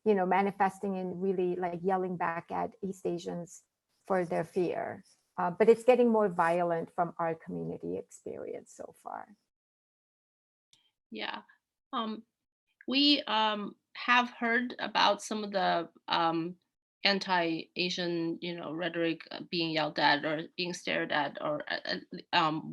manifesting in really like yelling back at East Asians for their fear. But it's getting more violent from our community experience so far. Yeah. We have heard about some of the anti-Asian, rhetoric being yelled at or being stared at, or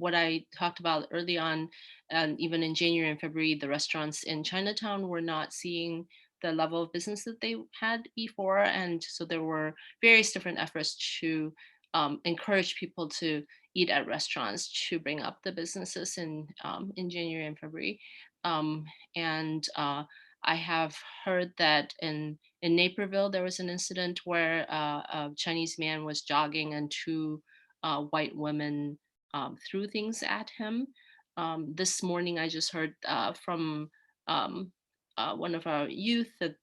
what I talked about early on, and even in January and February, the restaurants in Chinatown were not seeing the level of business that they had before, and so there were various different efforts to encourage people to eat at restaurants, to bring up the businesses in January and February, and I have heard that in Naperville, there was an incident where a Chinese man was jogging and two white women threw things at him. This morning, I just heard from um, one of our youth that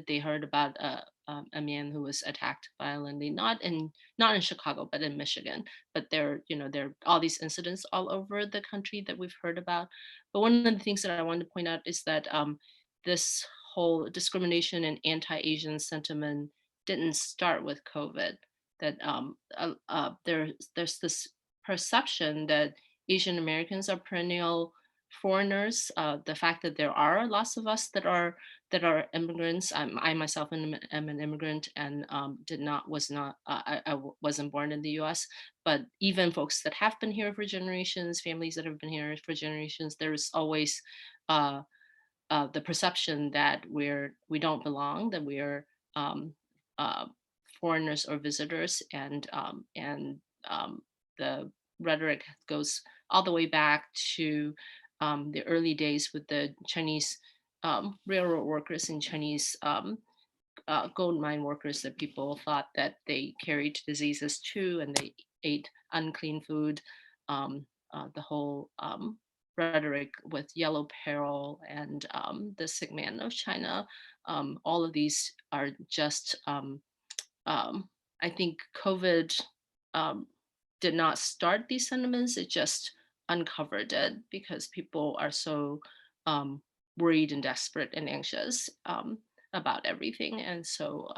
they heard about a man who was attacked violently, not in Chicago, but in Michigan. But there are all these incidents all over the country that we've heard about. But one of the things that I wanted to point out is that this whole discrimination and anti-Asian sentiment didn't start with COVID. That there's this perception that Asian Americans are perennial foreigners. The fact that there are lots of us that are immigrants. I myself am an immigrant and I wasn't born in the U.S. But even folks that have been here for generations, families that have been here for generations, there's always the perception that we don't belong, that we're uh, foreigners or visitors, and the rhetoric goes all the way back to the early days with the Chinese railroad workers and Chinese gold mine workers, that people thought that they carried diseases too, and they ate unclean food. The whole rhetoric with yellow peril and the sick man of China, all of these are just, I think COVID did not start these sentiments, it just uncovered it because people are so worried and desperate and anxious about everything. And so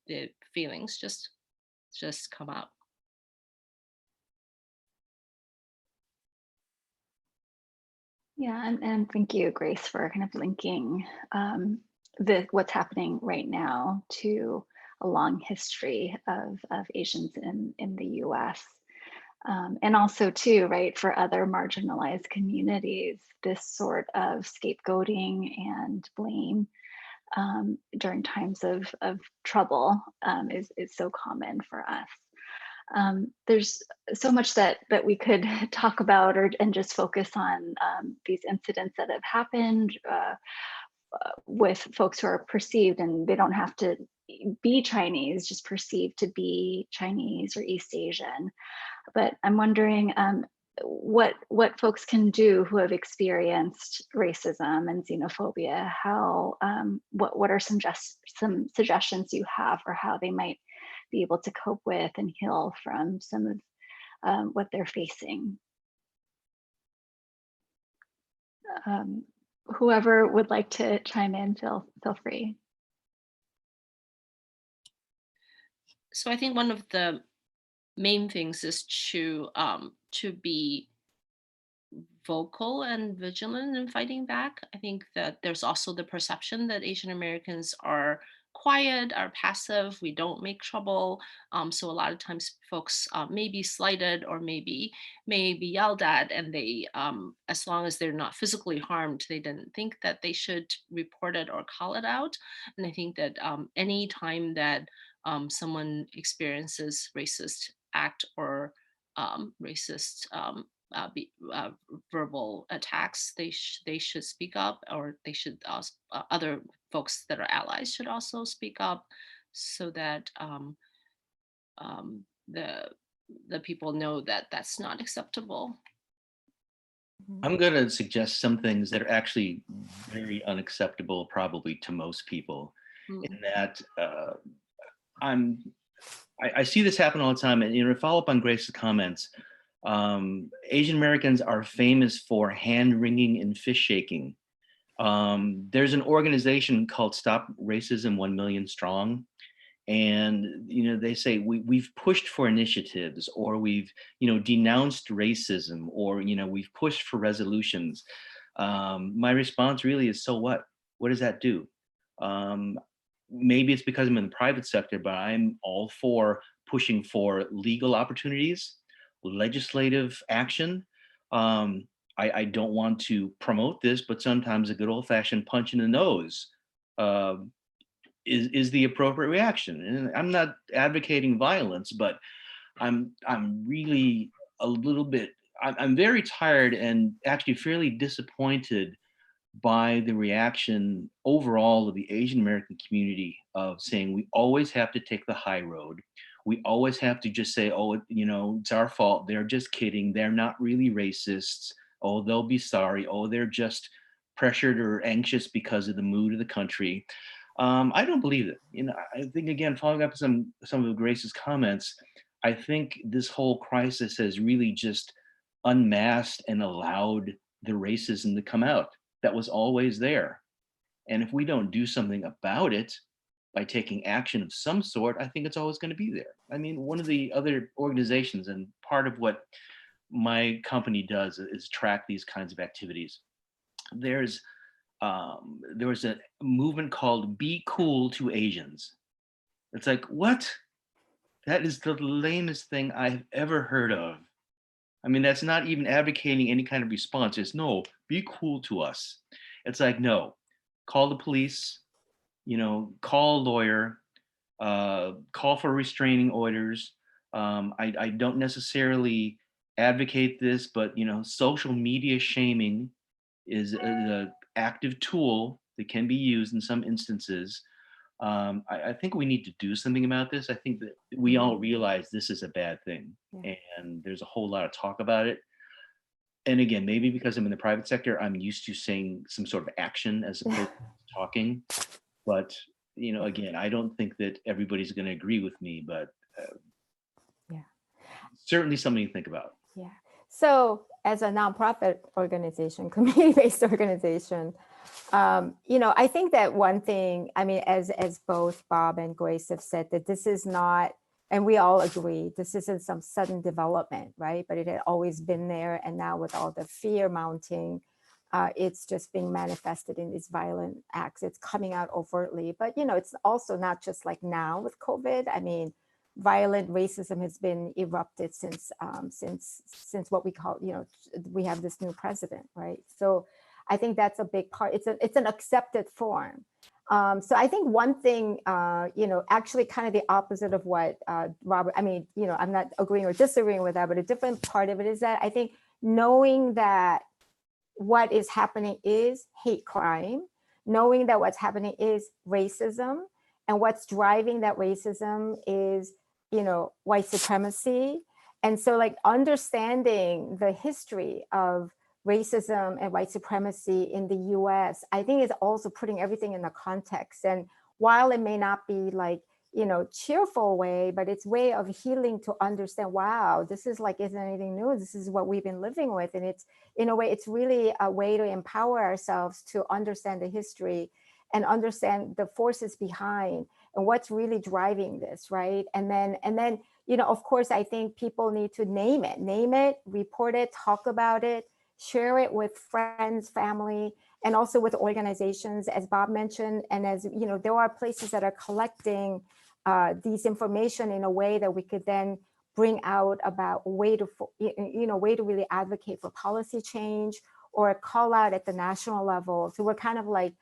the feelings just come out. Yeah, and thank you, Grace, for kind of linking what's happening right now to a long history of Asians in the US. And also too, right, for other marginalized communities, this sort of scapegoating and blame during times of trouble is so common for us. There's so much that we could talk about and just focus on these incidents that have happened with folks who are perceived, and they don't have to be Chinese, just perceived to be Chinese or East Asian. But I'm wondering what folks can do who have experienced racism and xenophobia. How what are some suggestions you have for how they might be able to cope with and heal from some of what they're facing? Whoever would like to chime in, feel free. So I think one of the main things is to be vocal and vigilant in fighting back. I think that there's also the perception that Asian Americans are quiet, are passive, we don't make trouble. So a lot of times folks may be slighted or may be yelled at, and they, as long as they're not physically harmed, they didn't think that they should report it or call it out. And I think that any time that someone experiences racist act or racist verbal attacks, they should speak up, or they should other folks that are allies should also speak up, so that the people know that that's not acceptable. I'm going to suggest some things that are actually very unacceptable, probably to most people. In that I see this happen all the time, and to follow up on Grace's comments, Asian Americans are famous for hand wringing and fist shaking. There's an organization called Stop Racism 1 Million Strong. And, they say we've pushed for initiatives, or we've, denounced racism, or, we've pushed for resolutions. My response really is, so what? What does that do? Maybe it's because I'm in the private sector, but I'm all for pushing for legal opportunities, legislative action. I don't want to promote this, but sometimes a good old fashioned punch in the nose is the appropriate reaction. And I'm not advocating violence, but I'm really a little bit, I'm very tired and actually fairly disappointed by the reaction overall of the Asian American community of saying we always have to take the high road. We always have to just say, oh, it's our fault. They're just kidding. They're not really racists. Oh, they'll be sorry. Oh, they're just pressured or anxious because of the mood of the country. I don't believe it. I think, again, following up some of Grace's comments, I think this whole crisis has really just unmasked and allowed the racism to come out that was always there. And if we don't do something about it by taking action of some sort, I think it's always going to be there. I mean, one of the other organizations, and part of what my company does, is track these kinds of activities. There was a movement called Be Cool to Asians. It's like, what? That is the lamest thing I've ever heard of. I mean, that's not even advocating any kind of response. It's no, be cool to us. It's like, no, call the police, call a lawyer, call for restraining orders. I don't necessarily advocate this, but, social media shaming is an active tool that can be used in some instances. I think we need to do something about this. I think that we all realize this is a bad thing, and there's a whole lot of talk about it. And again, maybe because I'm in the private sector, I'm used to saying some sort of action as opposed to talking. But, again, I don't think that everybody's going to agree with me, but certainly something to think about. Yeah. So as a nonprofit organization, community-based organization, I think that one thing, I mean, as both Bob and Grace have said, that this is not, and we all agree, this isn't some sudden development, right? But it had always been there. And now with all the fear mounting, it's just being manifested in these violent acts. It's coming out overtly, but it's also not just like now with COVID. I mean, violent racism has been erupted since what we call, we have this new president, right? So I think that's a big part. It's an accepted form. So I think one thing, actually kind of the opposite of what Robert, I mean, I'm not agreeing or disagreeing with that, but a different part of it is that I think knowing that what is happening is hate crime, knowing that what's happening is racism, and what's driving that racism is, white supremacy. And so like understanding the history of racism and white supremacy in the US, I think is also putting everything in the context. And while it may not be like, cheerful way, but it's way of healing to understand, wow, this is like, isn't anything new. This is what we've been living with. And it's, in a way, it's really a way to empower ourselves to understand the history and understand the forces behind and what's really driving this, right? And then, of course, I think people need to name it, report it, talk about it, share it with friends, family, and also with organizations, as Bob mentioned. And as there are places that are collecting these information in a way that we could then bring out about a way to really advocate for policy change or call out at the national level. So we're kind of like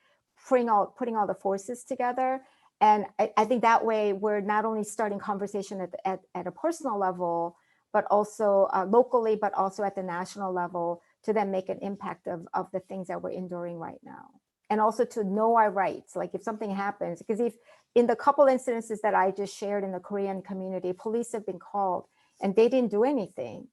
putting all the forces together. And I think that way we're not only starting conversation at a personal level, but also locally, but also at the national level to then make an impact of the things that we're enduring right now. And also to know our rights, like if something happens, because if in the couple incidences that I just shared in the Korean community, police have been called and they didn't do anything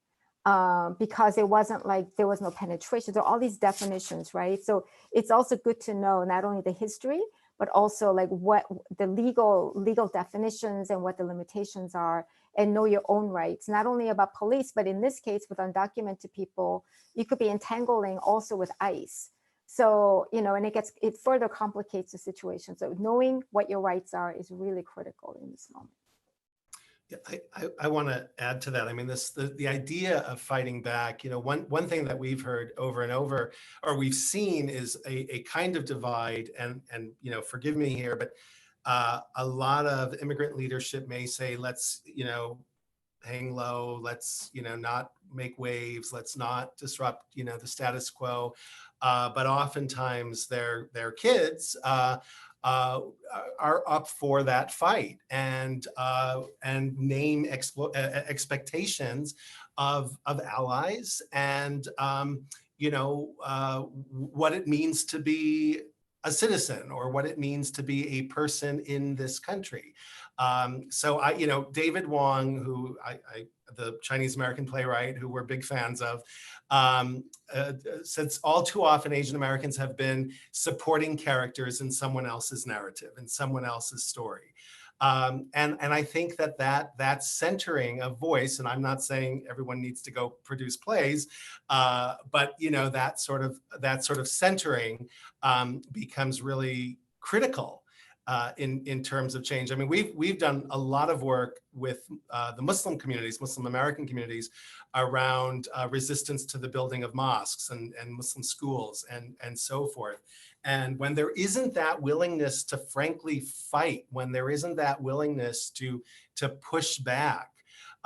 because it wasn't like there was no penetration. There are all these definitions, right? So it's also good to know not only the history, but also like what the legal definitions and what the limitations are, and know your own rights, not only about police, but in this case with undocumented people, you could be entangling also with ICE. So, and it further complicates the situation. So knowing what your rights are is really critical in this moment. Yeah, I want to add to that. I mean, the idea of fighting back, one thing that we've heard over and over, or we've seen, is a kind of divide. And forgive me here, but a lot of immigrant leadership may say, let's hang low, let's not make waves, let's not disrupt the status quo. But oftentimes their kids are up for that fight and name expectations of allies and what it means to be a citizen or what it means to be a person in this country. So David Wong, who the Chinese American playwright, who we're big fans of, since all too often Asian Americans have been supporting characters in someone else's narrative, in someone else's story. And I think that centering of voice, and I'm not saying everyone needs to go produce plays, but that sort of centering becomes really critical in terms of change. I mean, we've done a lot of work with the Muslim communities, Muslim American communities, around resistance to the building of mosques and Muslim schools and so forth. And when there isn't that willingness to frankly fight, when there isn't that willingness to push back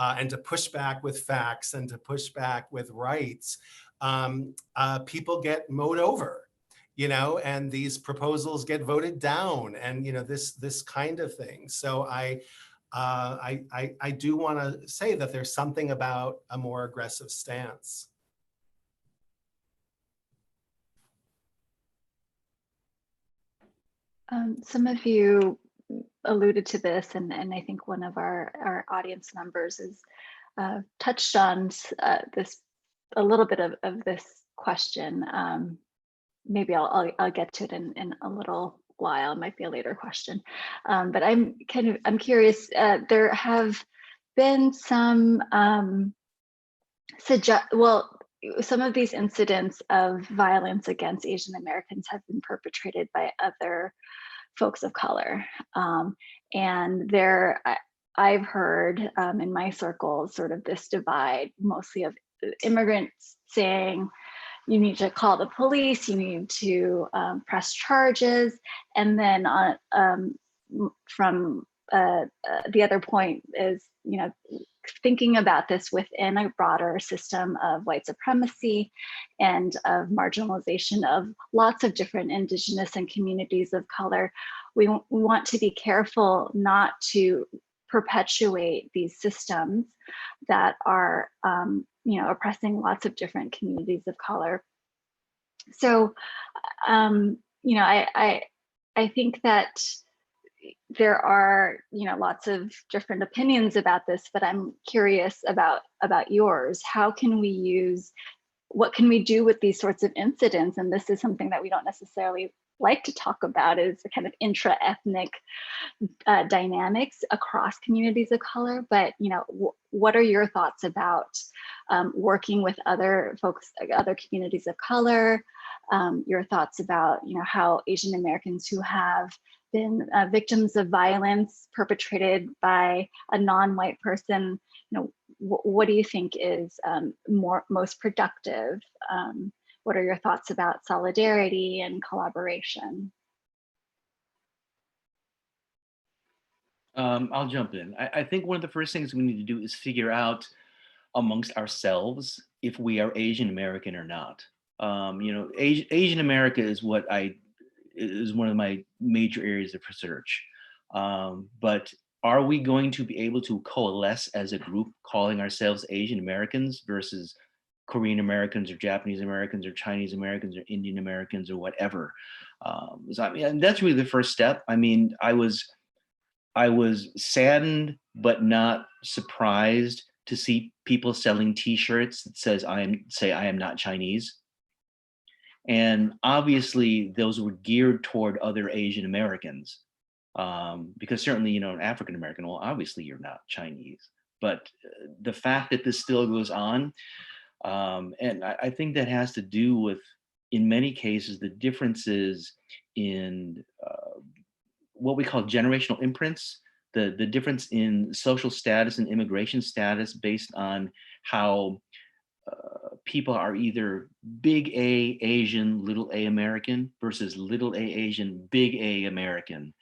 and to push back with facts and to push back with rights, people get mowed over. And these proposals get voted down, and this kind of thing. So I do want to say that there's something about a more aggressive stance. Some of you alluded to this, and I think one of our audience members is touched on this a little bit of this question. Maybe I'll get to it in a little while. It might be a later question, but I'm curious. There have been some some of these incidents of violence against Asian Americans have been perpetrated by other folks of color, and I've heard in my circles sort of this divide, mostly of immigrants saying, you need to call the police, you need to press charges, and then from the other point is, thinking about this within a broader system of white supremacy and of marginalization of lots of different indigenous and communities of color. We want to be careful not to perpetuate these systems that are oppressing lots of different communities of color. So I think that there are lots of different opinions about this, but I'm curious about yours. How can we use, what can we do with these sorts of incidents? And this is something that we don't necessarily like to talk about, is the kind of intra-ethnic dynamics across communities of color. But what are your thoughts about working with other folks, other communities of color? Your thoughts about how Asian Americans who have been victims of violence perpetrated by a non-white person, what do you think is most productive? What are your thoughts about solidarity and collaboration? I'll jump in. I think one of the first things we need to do is figure out amongst ourselves if we are Asian American or not. Asian America is is one of my major areas of research. But are we going to be able to coalesce as a group calling ourselves Asian Americans versus Korean Americans or Japanese Americans or Chinese Americans or Indian Americans or whatever? And that's really the first step. I mean, I was saddened but not surprised to see people selling T-shirts that says I am not Chinese. And obviously those were geared toward other Asian Americans, because certainly, an African American, well, obviously you're not Chinese. But the fact that this still goes on, and I think that has to do with, in many cases, the differences in what we call generational imprints, the difference in social status and immigration status based on how people are either big A Asian, little a American versus little a Asian, big A American.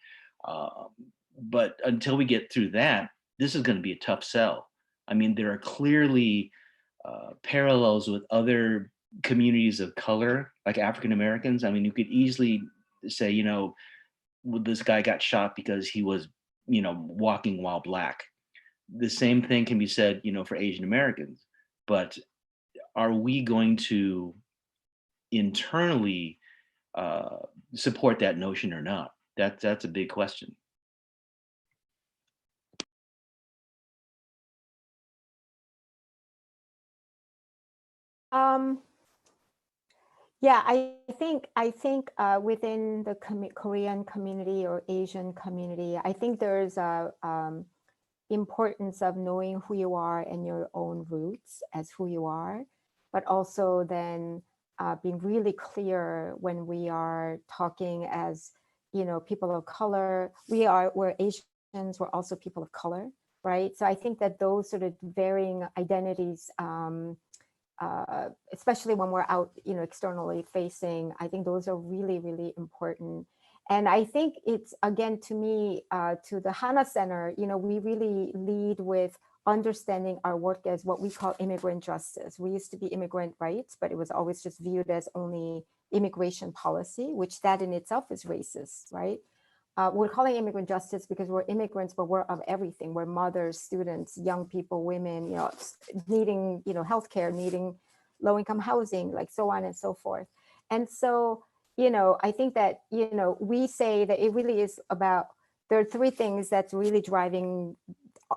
But until we get through that, this is going to be a tough sell. I mean, there are clearly parallels with other communities of color, like African Americans. I mean, you could easily say, this guy got shot because he was, walking while black. The same thing can be said, for Asian Americans. But are we going to internally support that notion or not? That's a big question. Yeah, I think within the Korean community or Asian community, I think there's a importance of knowing who you are and your own roots as who you are, but also then being really clear when we are talking as people of color. We're Asians, we're also people of color, right? So I think that those sort of varying identities, especially when we're out, externally facing, I think those are really, really important. And I think it's, again, to me, to the Hana Center, we really lead with understanding our work as what we call immigrant justice. We used to be immigrant rights, but it was always just viewed as only immigration policy, which that in itself is racist, right? We're calling immigrant justice because we're immigrants, but we're of everything. We're mothers, students, young people, women, needing, healthcare, needing low-income housing, like so on and so forth. And so, I think that, we say that it really is about, there are three things that's really driving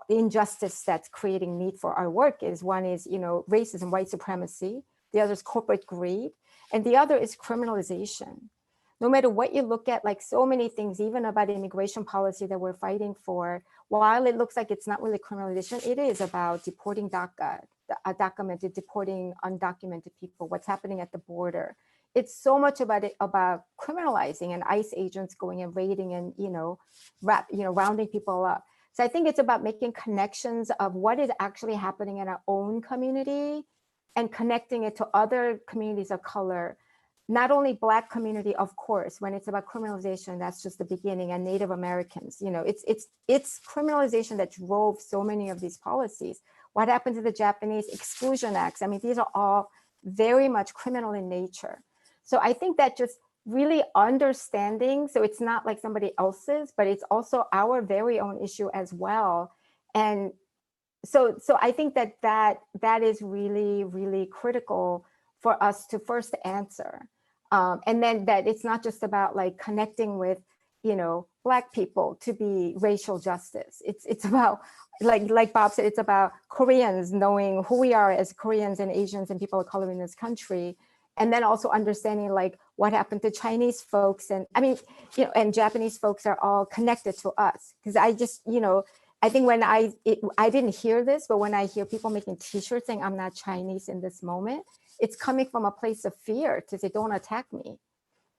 injustice that's creating need for our work. Is one is, racism, white supremacy. The other is corporate greed. And the other is criminalization. No matter what you look at, like so many things, even about immigration policy that we're fighting for, while it looks like it's not really criminalization, it is about deporting DACA, deporting undocumented people, what's happening at the border. It's so much about criminalizing and ICE agents going and raiding and, rounding people up. So I think it's about making connections of what is actually happening in our own community and connecting it to other communities of color, not only Black community, of course, when it's about criminalization, that's just the beginning, and Native Americans, you know, it's criminalization that drove so many of these policies. What happened to the Japanese Exclusion Acts? I mean, these are all very much criminal in nature. So I think that just really understanding, so it's not like somebody else's, but it's also our very own issue as well. And so I think that is really, really critical for us to first answer. And then that it's not just about like connecting with, you know, Black people to be racial justice. It's about, like Bob said, it's about Koreans knowing who we are as Koreans and Asians and people of color in this country. And then also understanding like what happened to Chinese folks. And I mean, you know, and Japanese folks are all connected to us. Because I just, you know, I think when I didn't hear this, but when I hear people making t-shirts saying I'm not Chinese in this moment, it's coming from a place of fear to say, don't attack me,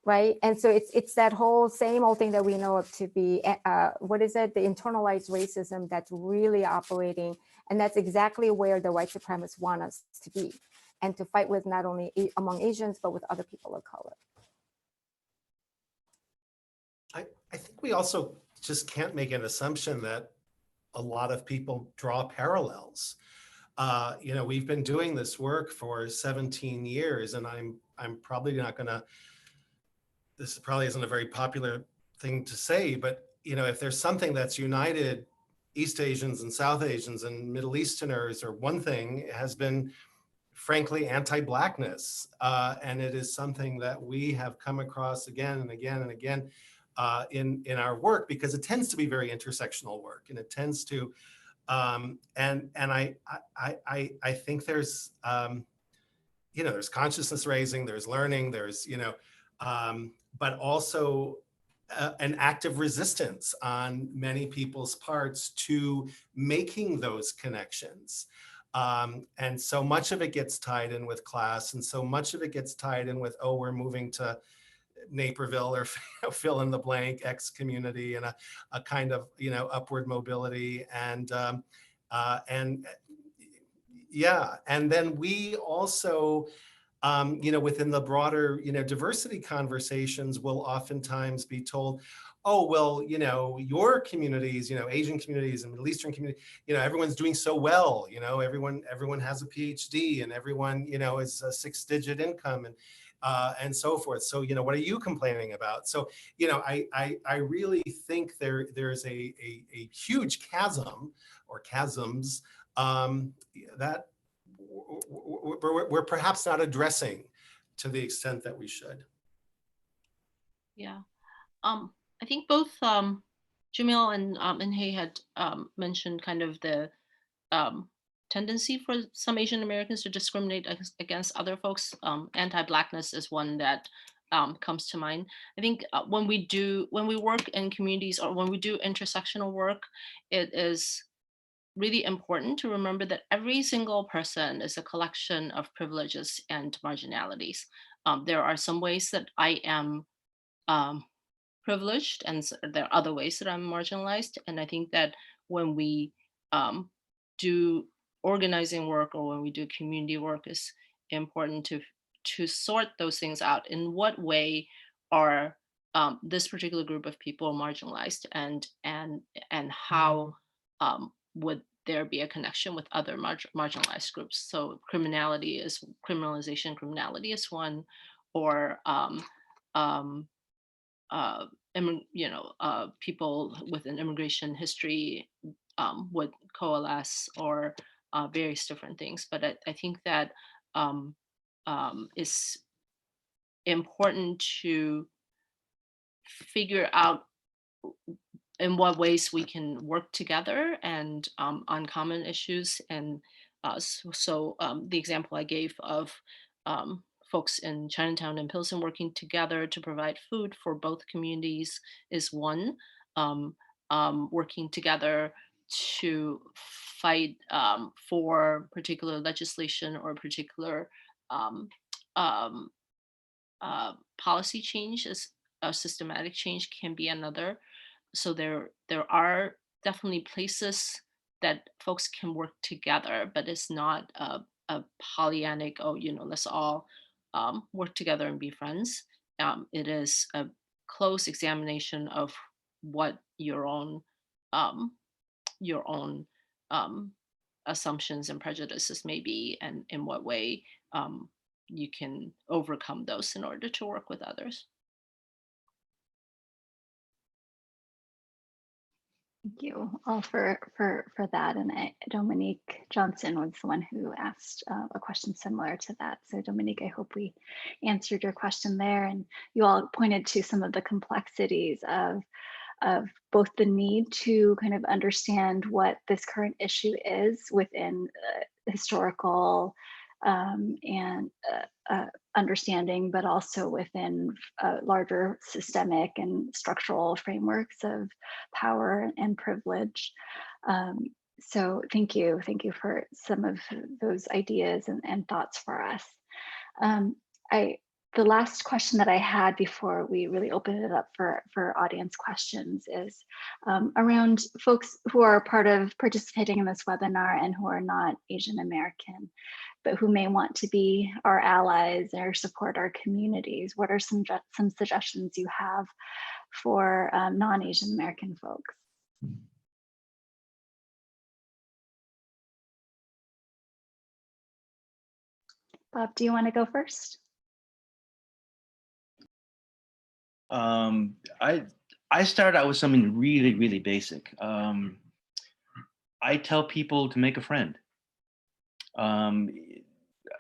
right? And so it's that whole same old thing that we know of to be, what is it? The internalized racism that's really operating. And that's exactly where the white supremacists want us to be, and to fight with not only among Asians, but with other people of color. I think we also just can't make an assumption that a lot of people draw parallels. You know, we've been doing this work for 17 years, and I'm probably not gonna, this probably isn't a very popular thing to say, but you know, if there's something that's united East Asians and South Asians and Middle Easterners, or one thing, it has been, frankly, anti-Blackness. And it is something that we have come across again and again and again in our work, because it tends to be very intersectional work, and it tends to, and I think there's, you know, there's consciousness raising, there's learning, there's, you know, but also an active resistance on many people's parts to making those connections. And so much of it gets tied in with class, and so much of it gets tied in with, oh, we're moving to Naperville, or fill in the blank, X community, and a kind of, you know, upward mobility. And yeah, and then we also, you know, within the broader, you know, diversity conversations, will oftentimes be told, oh, well, you know, your communities, you know, Asian communities and Middle Eastern community, you know, everyone's doing so well, you know, everyone has a PhD, and everyone, you know, is a 6-digit income, and so forth. So, you know, what are you complaining about? So, you know, I really think there's a huge chasm, or chasms, that we're perhaps not addressing to the extent that we should. Yeah, I think both Jamil and Hay had mentioned kind of the tendency for some Asian Americans to discriminate against other folks. Anti-Blackness is one that comes to mind. I think when we work in communities, or when we do intersectional work, it is really important to remember that every single person is a collection of privileges and marginalities. There are some ways that I am privileged, and there are other ways that I'm marginalized. And I think that when we do organizing work, or when we do community work, is important to sort those things out. In what way are this particular group of people marginalized, and how would there be a connection with other marginalized groups? So criminalization is one, or people with an immigration history would coalesce, or various different things. But I think that it's important to figure out in what ways we can work together, and on common issues. And the example I gave of folks in Chinatown and Pilsen working together to provide food for both communities is one. Working together to fight for particular legislation, or particular um, um, policy change, as a systematic change, can be another. So there are definitely places that folks can work together, but it's not a Pollyannic, oh, let's all work together and be friends. It is a close examination of what your own um, your own um, assumptions and prejudices may be, and in what way you can overcome those in order to work with others. Thank you all for that. And Dominique Johnson was the one who asked a question similar to that. So Dominique, I hope we answered your question there. And you all pointed to some of the complexities of both the need to kind of understand what this current issue is within historical and understanding, but also within larger systemic and structural frameworks of power and privilege. So thank you for some of those ideas and thoughts for us. The last question that I had before we really open it up for audience questions is around folks who are part of participating in this webinar and who are not Asian American, but who may want to be our allies or support our communities. What are some suggestions you have for non-Asian American folks? Bob, do you want to go first? I started out with something really, really basic. I tell people to make a friend.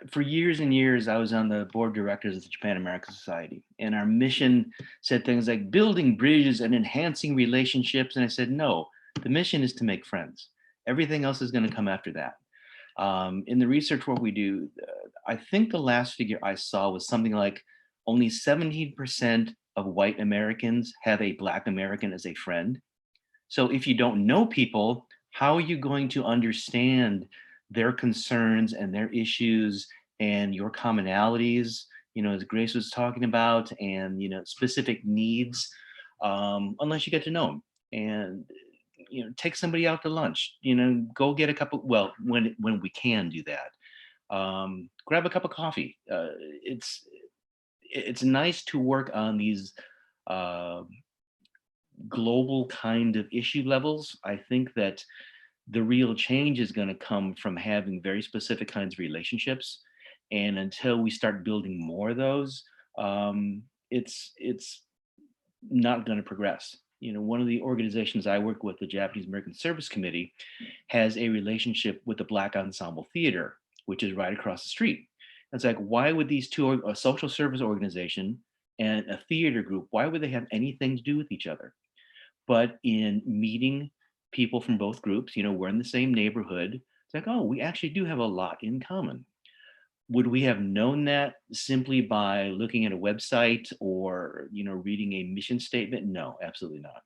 For years and years, I was on the board of directors of the Japan American Society, and our mission said things like building bridges and enhancing relationships. And I said, no, the mission is to make friends. Everything else is going to come after that. In the research work we do, I think the last figure I saw was something like only 17% of white Americans have a Black American as a friend. So if you don't know people, how are you going to understand their concerns and their issues and your commonalities, as Grace was talking about, and, specific needs, unless you get to know them? And, take somebody out to lunch, go get a cup of, well, when we can do that, grab a cup of coffee. It's nice to work on these global kind of issue levels. I think that the real change is going to come from having very specific kinds of relationships. And until we start building more of those, it's not going to progress. One of the organizations I work with, the Japanese American Service Committee, has a relationship with the Black Ensemble Theater, which is right across the street. It's like, why would these two, a social service organization and a theater group, why would they have anything to do with each other? But in meeting people from both groups, we're in the same neighborhood. It's like, oh, we actually do have a lot in common. Would we have known that simply by looking at a website or, reading a mission statement? No, absolutely not.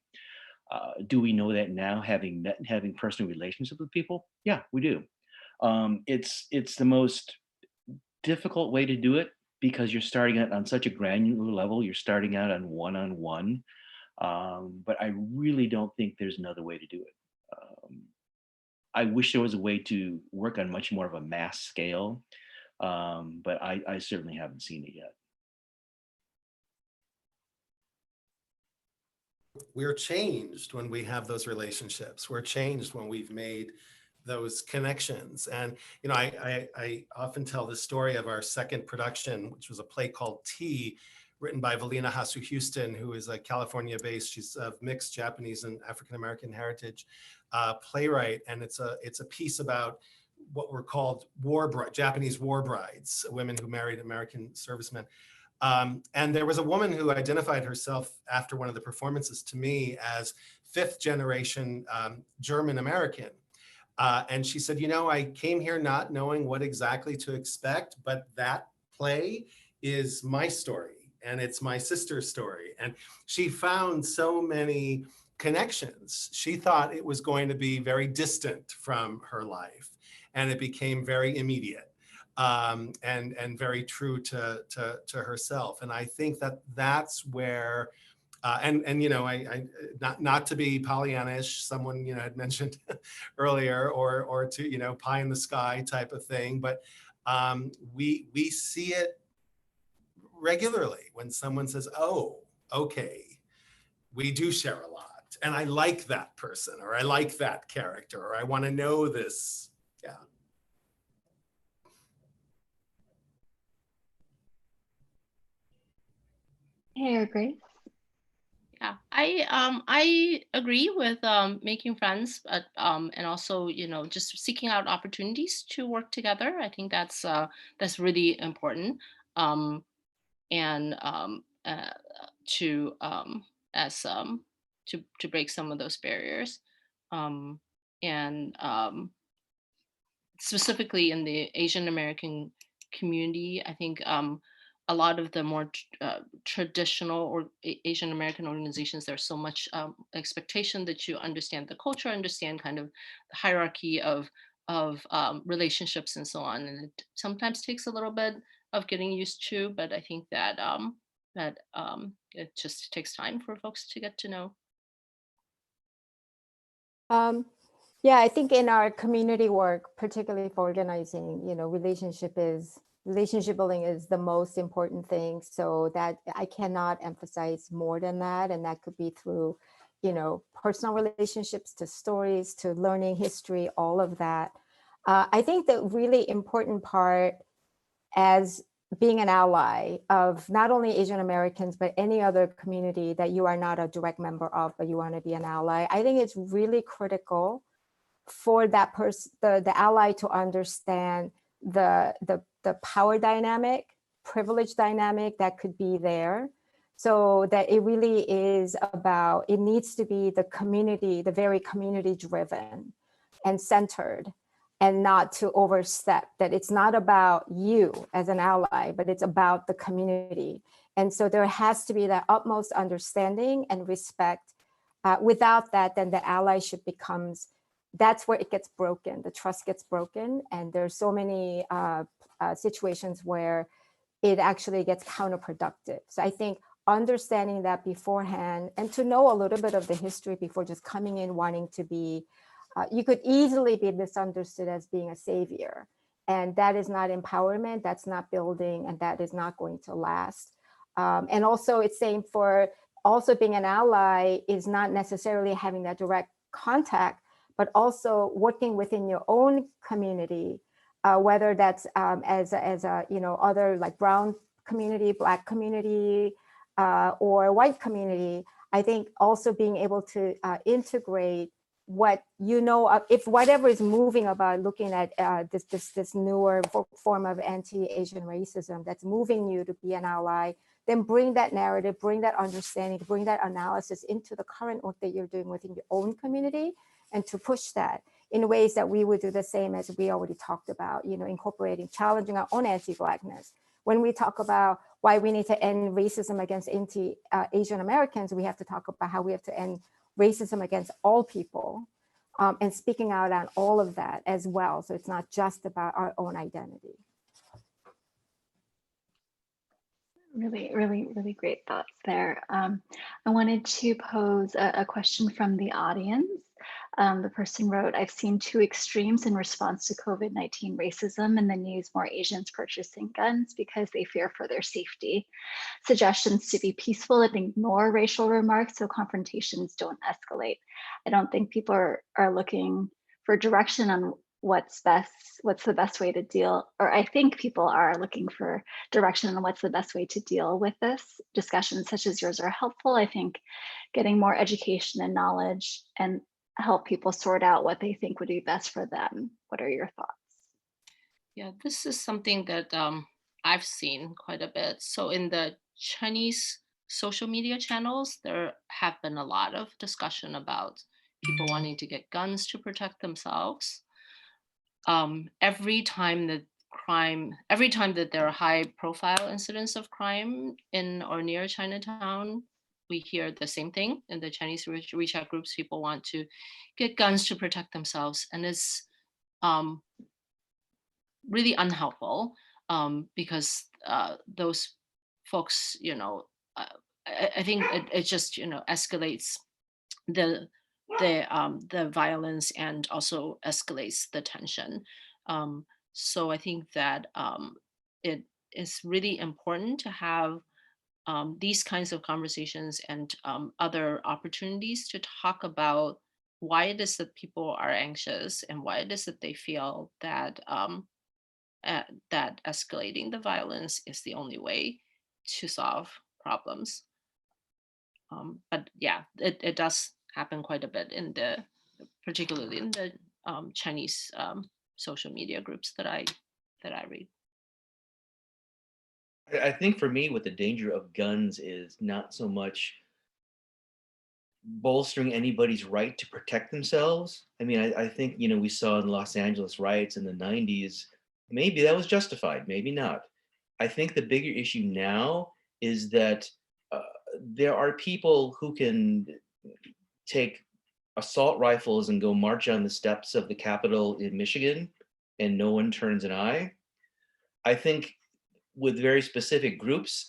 Do we know that now, having met and having personal relationships with people? Yeah, we do. It's the most difficult way to do it because you're starting out on such a granular level. You're starting out on one-on-one. But I really don't think there's another way to do it. I wish there was a way to work on much more of a mass scale, but I certainly haven't seen it yet. We're changed when we have those relationships. We're changed when we've made those connections. And, I often tell the story of our second production, which was a play called Tea, written by Valina Hasu Houston, who is a California-based, she's of mixed Japanese and African-American heritage playwright. And it's a piece about what were called Japanese war brides, women who married American servicemen. And there was a woman who identified herself after one of the performances to me as fifth generation German American. And she said, I came here not knowing what exactly to expect, but that play is my story and it's my sister's story. And she found so many connections. She thought it was going to be very distant from her life, and it became very immediate. And very true to herself. And I think that that's where, I not to be Pollyannish, someone had mentioned earlier, or to pie in the sky type of thing, but We see it regularly when someone says, oh, okay, we do share a lot. And I like that person, or I like that character, or I want to know this. Yeah. Hey, or Grace. Yeah, I agree with making friends, but and also, you know, just seeking out opportunities to work together. I think that's really important. And to as to break some of those barriers. Um, and Specifically in the Asian American community, I think a lot of the more traditional or Asian American organizations, there's so much expectation that you understand the culture, understand kind of the hierarchy of relationships and so on, and it sometimes takes a little bit of getting used to. But I think that it just takes time for folks to get to know. Yeah, I think in our community work, particularly for organizing, you know, relationship building is the most important thing. So that I cannot emphasize more than that. And that could be through, you know, personal relationships to stories, to learning history, all of that. I think the really important part as being an ally of not only Asian Americans, but any other community that you are not a direct member of, but you want to be an ally. I think it's really critical for that person, the ally, to understand the power dynamic, privilege dynamic that could be there. So that it really is about, it needs to be the community, the very community driven and centered, and not to overstep, that it's not about you as an ally, but it's about the community. And so there has to be that utmost understanding and respect. Without that, then the allyship becomes, that's where it gets broken, the trust gets broken. And there's so many situations where it actually gets counterproductive. So I think understanding that beforehand, and to know a little bit of the history before just coming in wanting to be, you could easily be misunderstood as being a savior. And that is not empowerment, that's not building, and that is not going to last. And also it's same for also being an ally is not necessarily having that direct contact, but also working within your own community, whether that's as a, you know, other like brown community, Black community, or white community. I think also being able to integrate what you know, if whatever is moving about looking at this newer form of anti-Asian racism that's moving you to be an ally, then bring that narrative, bring that understanding, bring that analysis into the current work that you're doing within your own community, and to push that in ways that we would do the same as we already talked about, you know, incorporating, challenging our own anti-Blackness. When we talk about why we need to end racism against Asian Americans, we have to talk about how we have to end racism against all people, and speaking out on all of that as well. So it's not just about our own identity. Really great thoughts there. I wanted to pose a question from the audience. The person wrote, I've seen two extremes in response to COVID-19 racism in the news, more Asians purchasing guns because they fear for their safety. Suggestions to be peaceful and ignore racial remarks so confrontations don't escalate. I don't think people are looking for direction on what's the best way to deal, or I think people are looking for direction on what's the best way to deal with this. Discussions such as yours are helpful. I think getting more education and knowledge and help people sort out what they think would be best for them. What are your thoughts? Yeah, this is something that I've seen quite a bit. So in the Chinese social media channels, there have been a lot of discussion about people wanting to get guns to protect themselves. Every time that there are high profile incidents of crime in or near Chinatown, we hear the same thing in the Chinese WeChat groups. People want to get guns to protect themselves, and it's really unhelpful, because those folks, you know, I think it just, you know, escalates the violence and also escalates the tension. So I think that it is really important to have these kinds of conversations and other opportunities to talk about why it is that people are anxious and why it is that they feel that that escalating the violence is the only way to solve problems. But yeah, it does happen quite a bit in the, particularly in the Chinese social media groups that I read. I think for me, what the danger of guns is not so much bolstering anybody's right to protect themselves. I mean, I think, you know, we saw in Los Angeles riots in the 90s, maybe that was justified, maybe not. I think the bigger issue now is that uh, there are people who can take assault rifles and go march on the steps of the Capitol in Michigan and no one turns an eye. I think with very specific groups,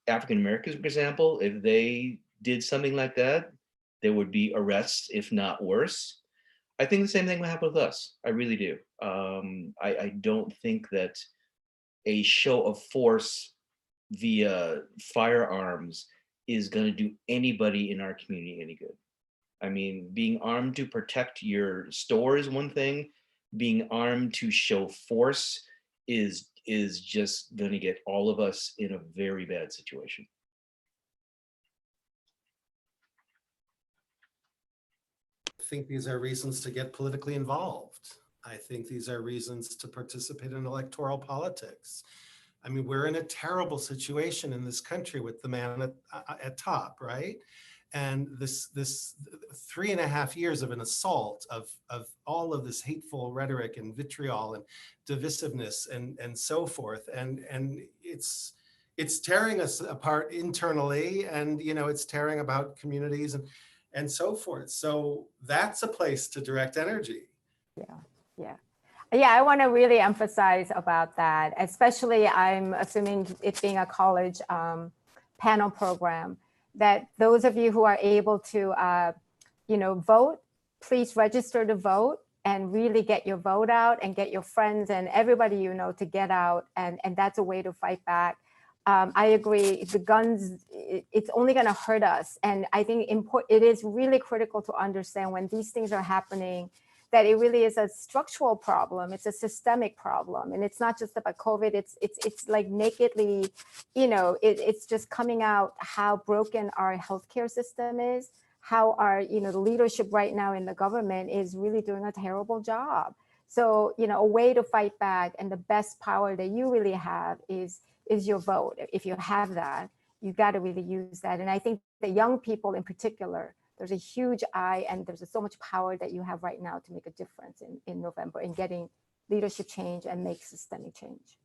African Americans, for example, if they did something like that, there would be arrests, if not worse. I think the same thing will happen with us. I really do. I don't think that a show of force via firearms is going to do anybody in our community any good. I mean, being armed to protect your store is one thing. Being armed to show force is just going to get all of us in a very bad situation. I think these are reasons to get politically involved. I think these are reasons to participate in electoral politics. I mean, we're in a terrible situation in this country with the man at top, right? And this 3.5 years of an assault of all of this hateful rhetoric and vitriol and divisiveness and so forth, and it's tearing us apart internally, and you know, it's tearing about communities and so forth. So that's a place to direct energy. Yeah, I want to really emphasize about that, especially I'm assuming it being a college panel program, that those of you who are able to, vote, please register to vote and really get your vote out and get your friends and everybody you know to get out. And that's a way to fight back. I agree, the guns, it's only going to hurt us. And I think it is really critical to understand when these things are happening, that it really is a structural problem. It's a systemic problem. And it's not just about COVID, it's like nakedly, it's just coming out how broken our healthcare system is, how our, the leadership right now in the government is really doing a terrible job. So, a way to fight back, and the best power that you really have is your vote. If you have that, you got to really use that. And I think the young people in particular, there's a huge eye and there's so much power that you have right now to make a difference in November in getting leadership change and make systemic change.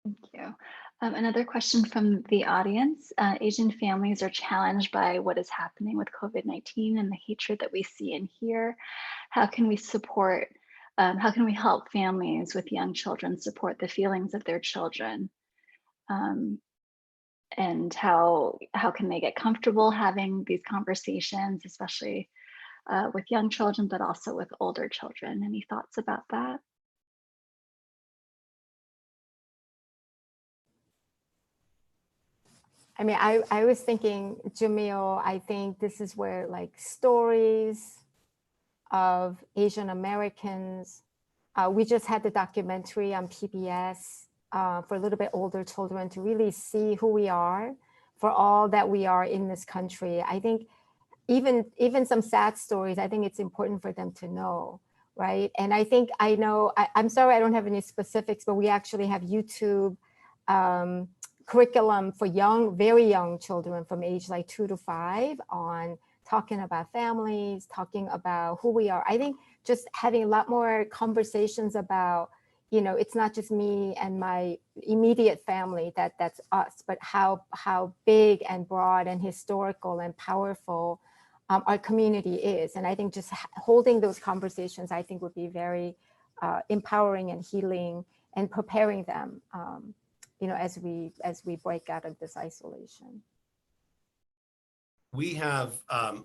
Thank you. Another question from the audience. Asian families are challenged by what is happening with COVID-19 and the hatred that we see and hear. How can we support, how can we help families with young children support the feelings of their children? And how can they get comfortable having these conversations, especially with young children, but also with older children? Any thoughts about that? I mean, I was thinking, Jamil, I think this is where like stories of Asian Americans, we just had the documentary on PBS for a little bit older children to really see who we are for all that we are in this country. I think even some sad stories, I think it's important for them to know, right? And I think I'm sorry I don't have any specifics, but we actually have YouTube curriculum for very young children from age like 2 to 5 on talking about families, talking about who we are. I think just having a lot more conversations about, it's not just me and my immediate family that's us, but how big and broad and historical and powerful our community is. And I think just holding those conversations, I think would be very empowering and healing and preparing them, as we break out of this isolation. We have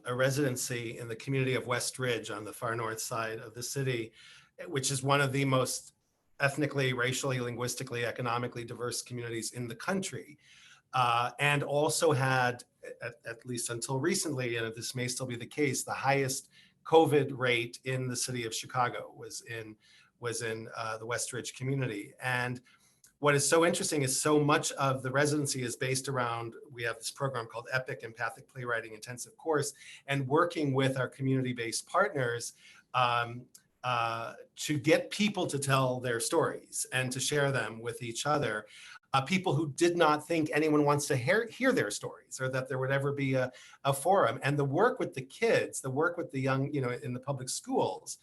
a residency in the community of West Ridge on the far north side of the city. which is one of the most ethnically, racially, linguistically, economically diverse communities in the country, and also had, at least until recently, and this may still be the case, the highest COVID rate in the city of Chicago was in the Westridge community. And what is so interesting is so much of the residency is based around, we have this program called EPIC, Empathic Playwriting Intensive Course, and working with our community-based partners to get people to tell their stories and to share them with each other. People who did not think anyone wants to hear their stories, or that there would ever be a forum. And the work with the kids, the work with the young, in the public schools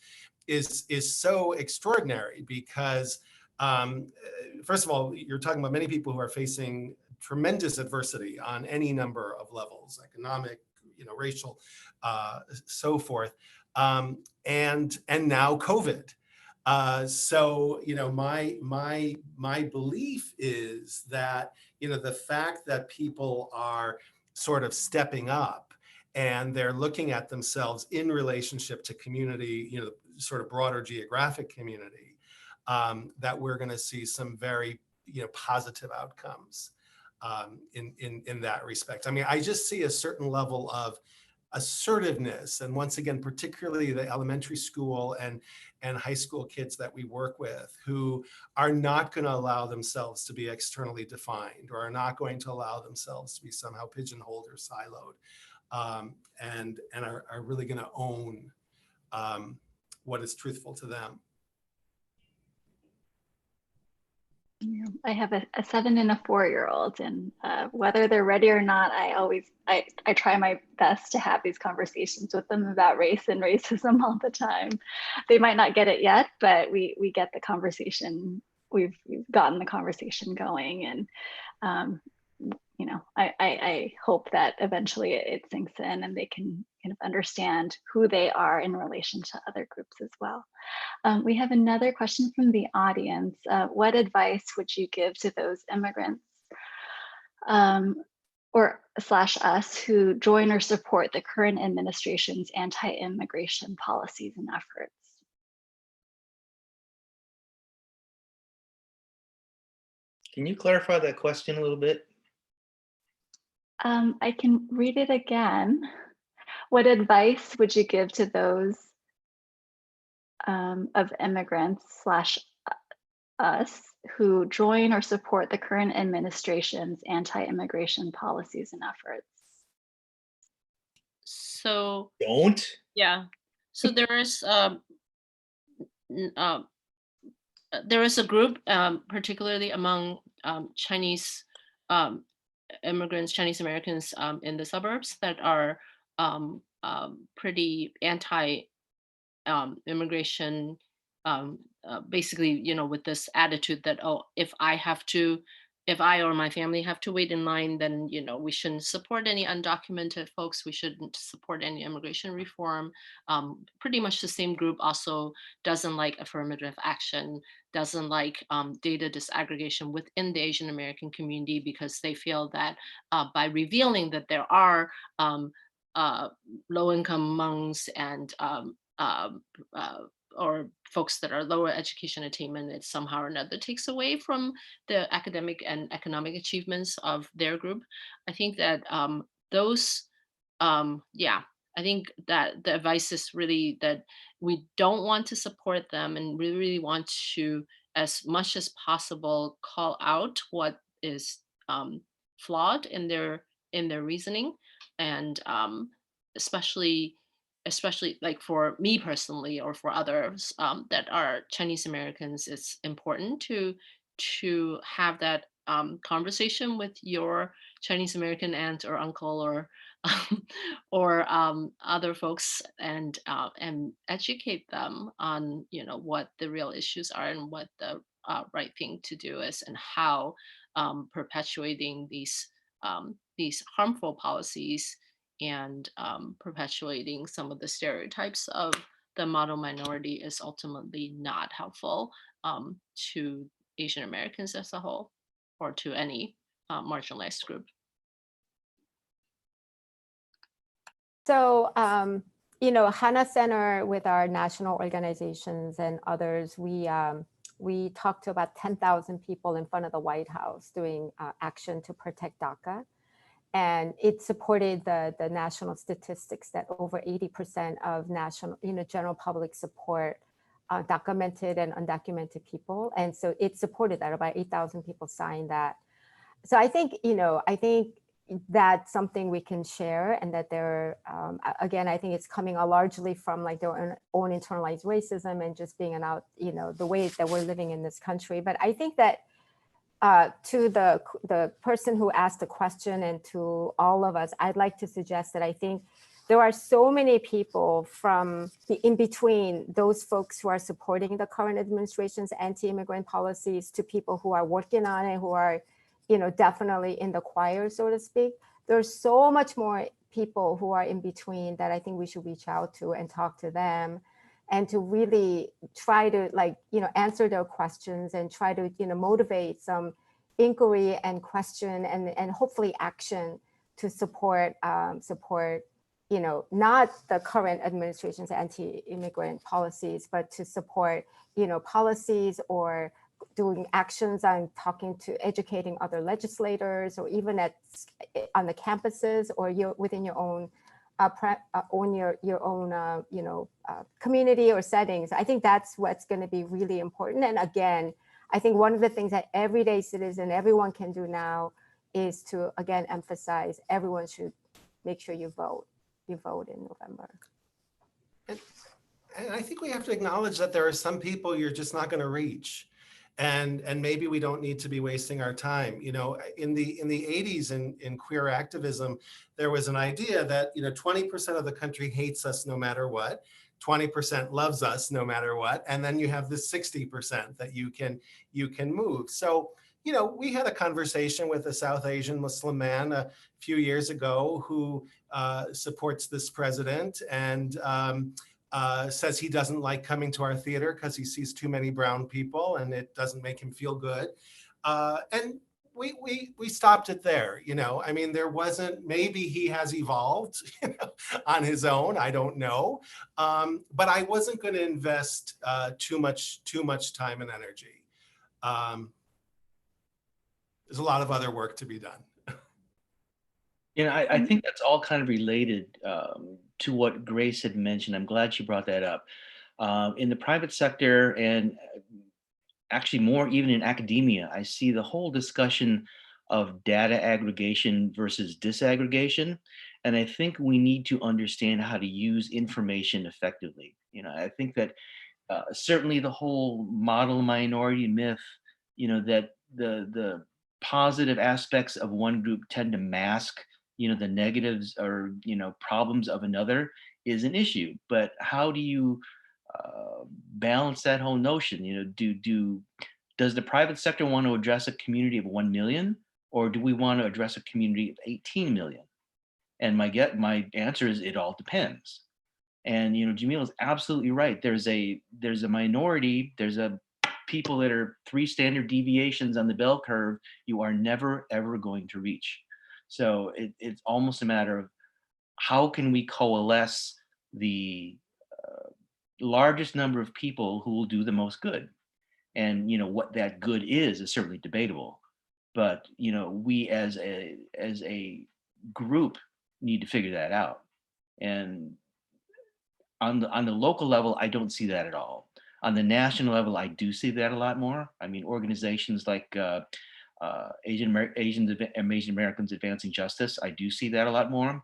is so extraordinary because, first of all, you're talking about many people who are facing tremendous adversity on any number of levels, economic, racial, so forth, and now COVID. So, my belief is that, the fact that people are sort of stepping up and they're looking at themselves in relationship to community, sort of broader geographic community, that we're going to see some very, positive outcomes in that respect. I mean, I just see a certain level of assertiveness, and once again, particularly the elementary school and high school kids that we work with, who are not going to allow themselves to be externally defined, or are not going to allow themselves to be somehow pigeonholed or siloed, and are really going to own what is truthful to them. I have a 7 and a 4-year-old, and whether they're ready or not, I try my best to have these conversations with them about race and racism all the time. They might not get it yet, but we get the conversation. We've gotten the conversation going, and I hope that eventually it sinks in and they can kind of understand who they are in relation to other groups as well. We have another question from the audience. What advice would you give to those immigrants or / us who join or support the current administration's anti-immigration policies and efforts? Can you clarify that question a little bit? I can read it again. What advice would you give to those of immigrants / us who join or support the current administration's anti-immigration policies and efforts? So Don't. yeah, so there is a group, particularly among Chinese immigrants, Chinese Americans in the suburbs, that are pretty anti-immigration, basically, with this attitude that, oh, if I or my family have to wait in line, then, we shouldn't support any undocumented folks. We shouldn't support any immigration reform. Pretty much the same group also doesn't like affirmative action, doesn't like data disaggregation within the Asian American community, because they feel that by revealing that there are low-income Hmongs and or folks that are lower education attainment, it somehow or another takes away from the academic and economic achievements of their group. I think that I think that the advice is really that we don't want to support them, and we really want to, as much as possible, call out what is flawed in their reasoning, and especially like for me personally, or for others that are Chinese Americans, it's important to have that conversation with your Chinese American aunt or uncle, or other folks, and educate them on what the real issues are, and what the right thing to do is, and how perpetuating these harmful policies and perpetuating some of the stereotypes of the model minority is ultimately not helpful to Asian Americans as a whole, or to any marginalized group. So you know, HANA Center with our national organizations and others, we talked to about 10,000 people in front of the White House doing action to protect DACA. And it supported the national statistics that over 80% of national, you know, general public support documented and undocumented people. And so it supported that. About 8,000 people signed that. So I think, you know, I think that's something we can share, and that they're, again, I think it's coming largely from like their own internalized racism and just being you know, the way that we're living in this country. But I think that to the person who asked the question and to all of us, I'd like to suggest that I think there are so many people from in between those folks who are supporting the current administration's anti-immigrant policies to people who are working on it, who are, you know, definitely in the choir, so to speak. There's so much more people who are in between that I think we should reach out to and talk to them, and to really try to, like, you know, answer their questions and try to, you know, motivate some inquiry and question and hopefully action to support, you know, not the current administration's anti-immigrant policies, but to support, you know, policies or doing actions on educating other legislators, or even on the campuses, or within your own you know, community or settings. I think that's what's going to be really important. And again, I think one of the things that everyday citizen, everyone can do now is to, again, emphasize everyone should make sure you vote. You vote in November. And I think we have to acknowledge that there are some people you're just not going to reach. And maybe we don't need to be wasting our time. You know, in the 80s in queer activism, there was an idea that, you know, 20% of the country hates us no matter what, 20% loves us no matter what, and then you have the 60% that you can move. So, you know, we had a conversation with a South Asian Muslim man a few years ago who supports this president and says he doesn't like coming to our theater because he sees too many brown people and it doesn't make him feel good. And we stopped it there. You know, I mean, there wasn't, maybe he has evolved, you know, on his own, I don't know. But I wasn't going to invest too much time and energy. There's a lot of other work to be done. You know, I think that's all kind of related to what Grace had mentioned. I'm glad she brought that up. In the private sector, and actually more even in academia, I see the whole discussion of data aggregation versus disaggregation. And I think we need to understand how to use information effectively. You know, I think that certainly the whole model minority myth, you know, that the positive aspects of one group tend to mask, you know, the negatives or, you know, problems of another is an issue. But how do you balance that whole notion? You know, does the private sector want to address a community of 1 million, or do we want to address a community of 18 million? And my answer is it all depends. And, you know, Jamil is absolutely right. There's a minority, there's a people that are 3 standard deviations on the bell curve you are never, ever going to reach. So it's almost a matter of how can we coalesce the largest number of people who will do the most good. And, you know, what that good is certainly debatable. But, you know, we as a group need to figure that out. And on the local level, I don't see that at all. On the national level, I do see that a lot more. I mean, organizations like Asian Americans Advancing Justice, I do see that a lot more.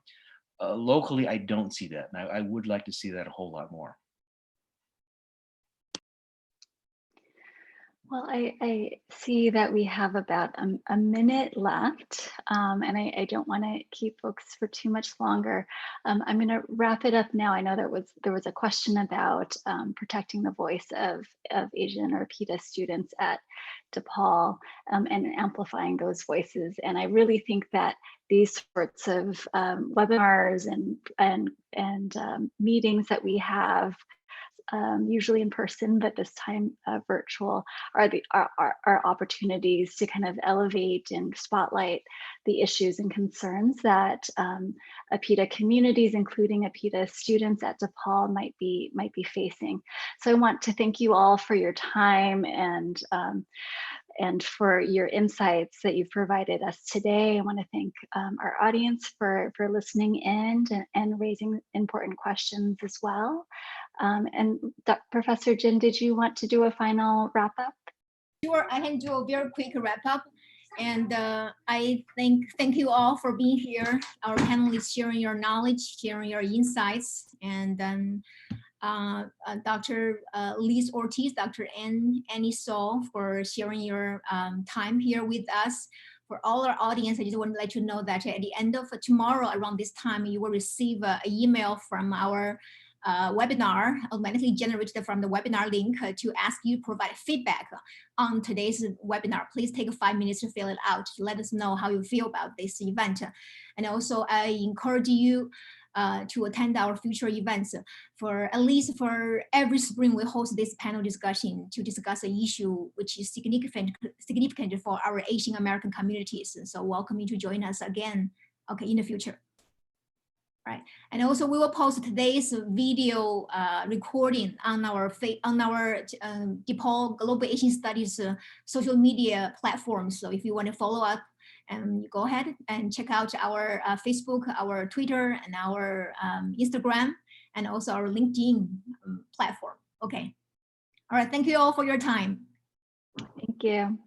Locally, I don't see that. And I would like to see that a whole lot more. Well, I see that we have about a minute left, and I don't want to keep folks for too much longer. I'm going to wrap it up now. I know there was a question about protecting the voice of Asian or PETA students at DePaul and amplifying those voices. And I really think that these sorts of webinars and meetings that we have usually in person, but this time virtual, are opportunities to kind of elevate and spotlight the issues and concerns that AAPI communities, including AAPI students at DePaul, might be facing. So I want to thank you all for your time and for your insights that you've provided us today. I want to thank our audience for listening in and raising important questions as well. And Professor Jin, did you want to do a final wrap up? Sure, I can do a very quick wrap up. And I thank you all for being here. Our panelists sharing your knowledge, sharing your insights, and then Dr. Liz Ortiz, Dr. Annie Saul for sharing your time here with us. For all our audience, I just want to let you know that at the end of tomorrow around this time, you will receive an email from our webinar, automatically generated from the webinar link to ask you to provide feedback on today's webinar. Please take 5 minutes to fill it out to let us know how you feel about this event. And also I encourage you to attend our future events. For at least for every spring, we host this panel discussion to discuss an issue which is significant for our Asian American communities. And so welcome you to join us again, okay, in the future. Right, and also we will post today's video recording on our DePaul Global Asian Studies social media platforms. So if you want to follow up, you go ahead and check out our Facebook, our Twitter, and our Instagram, and also our LinkedIn platform. Okay, all right. Thank you all for your time. Thank you.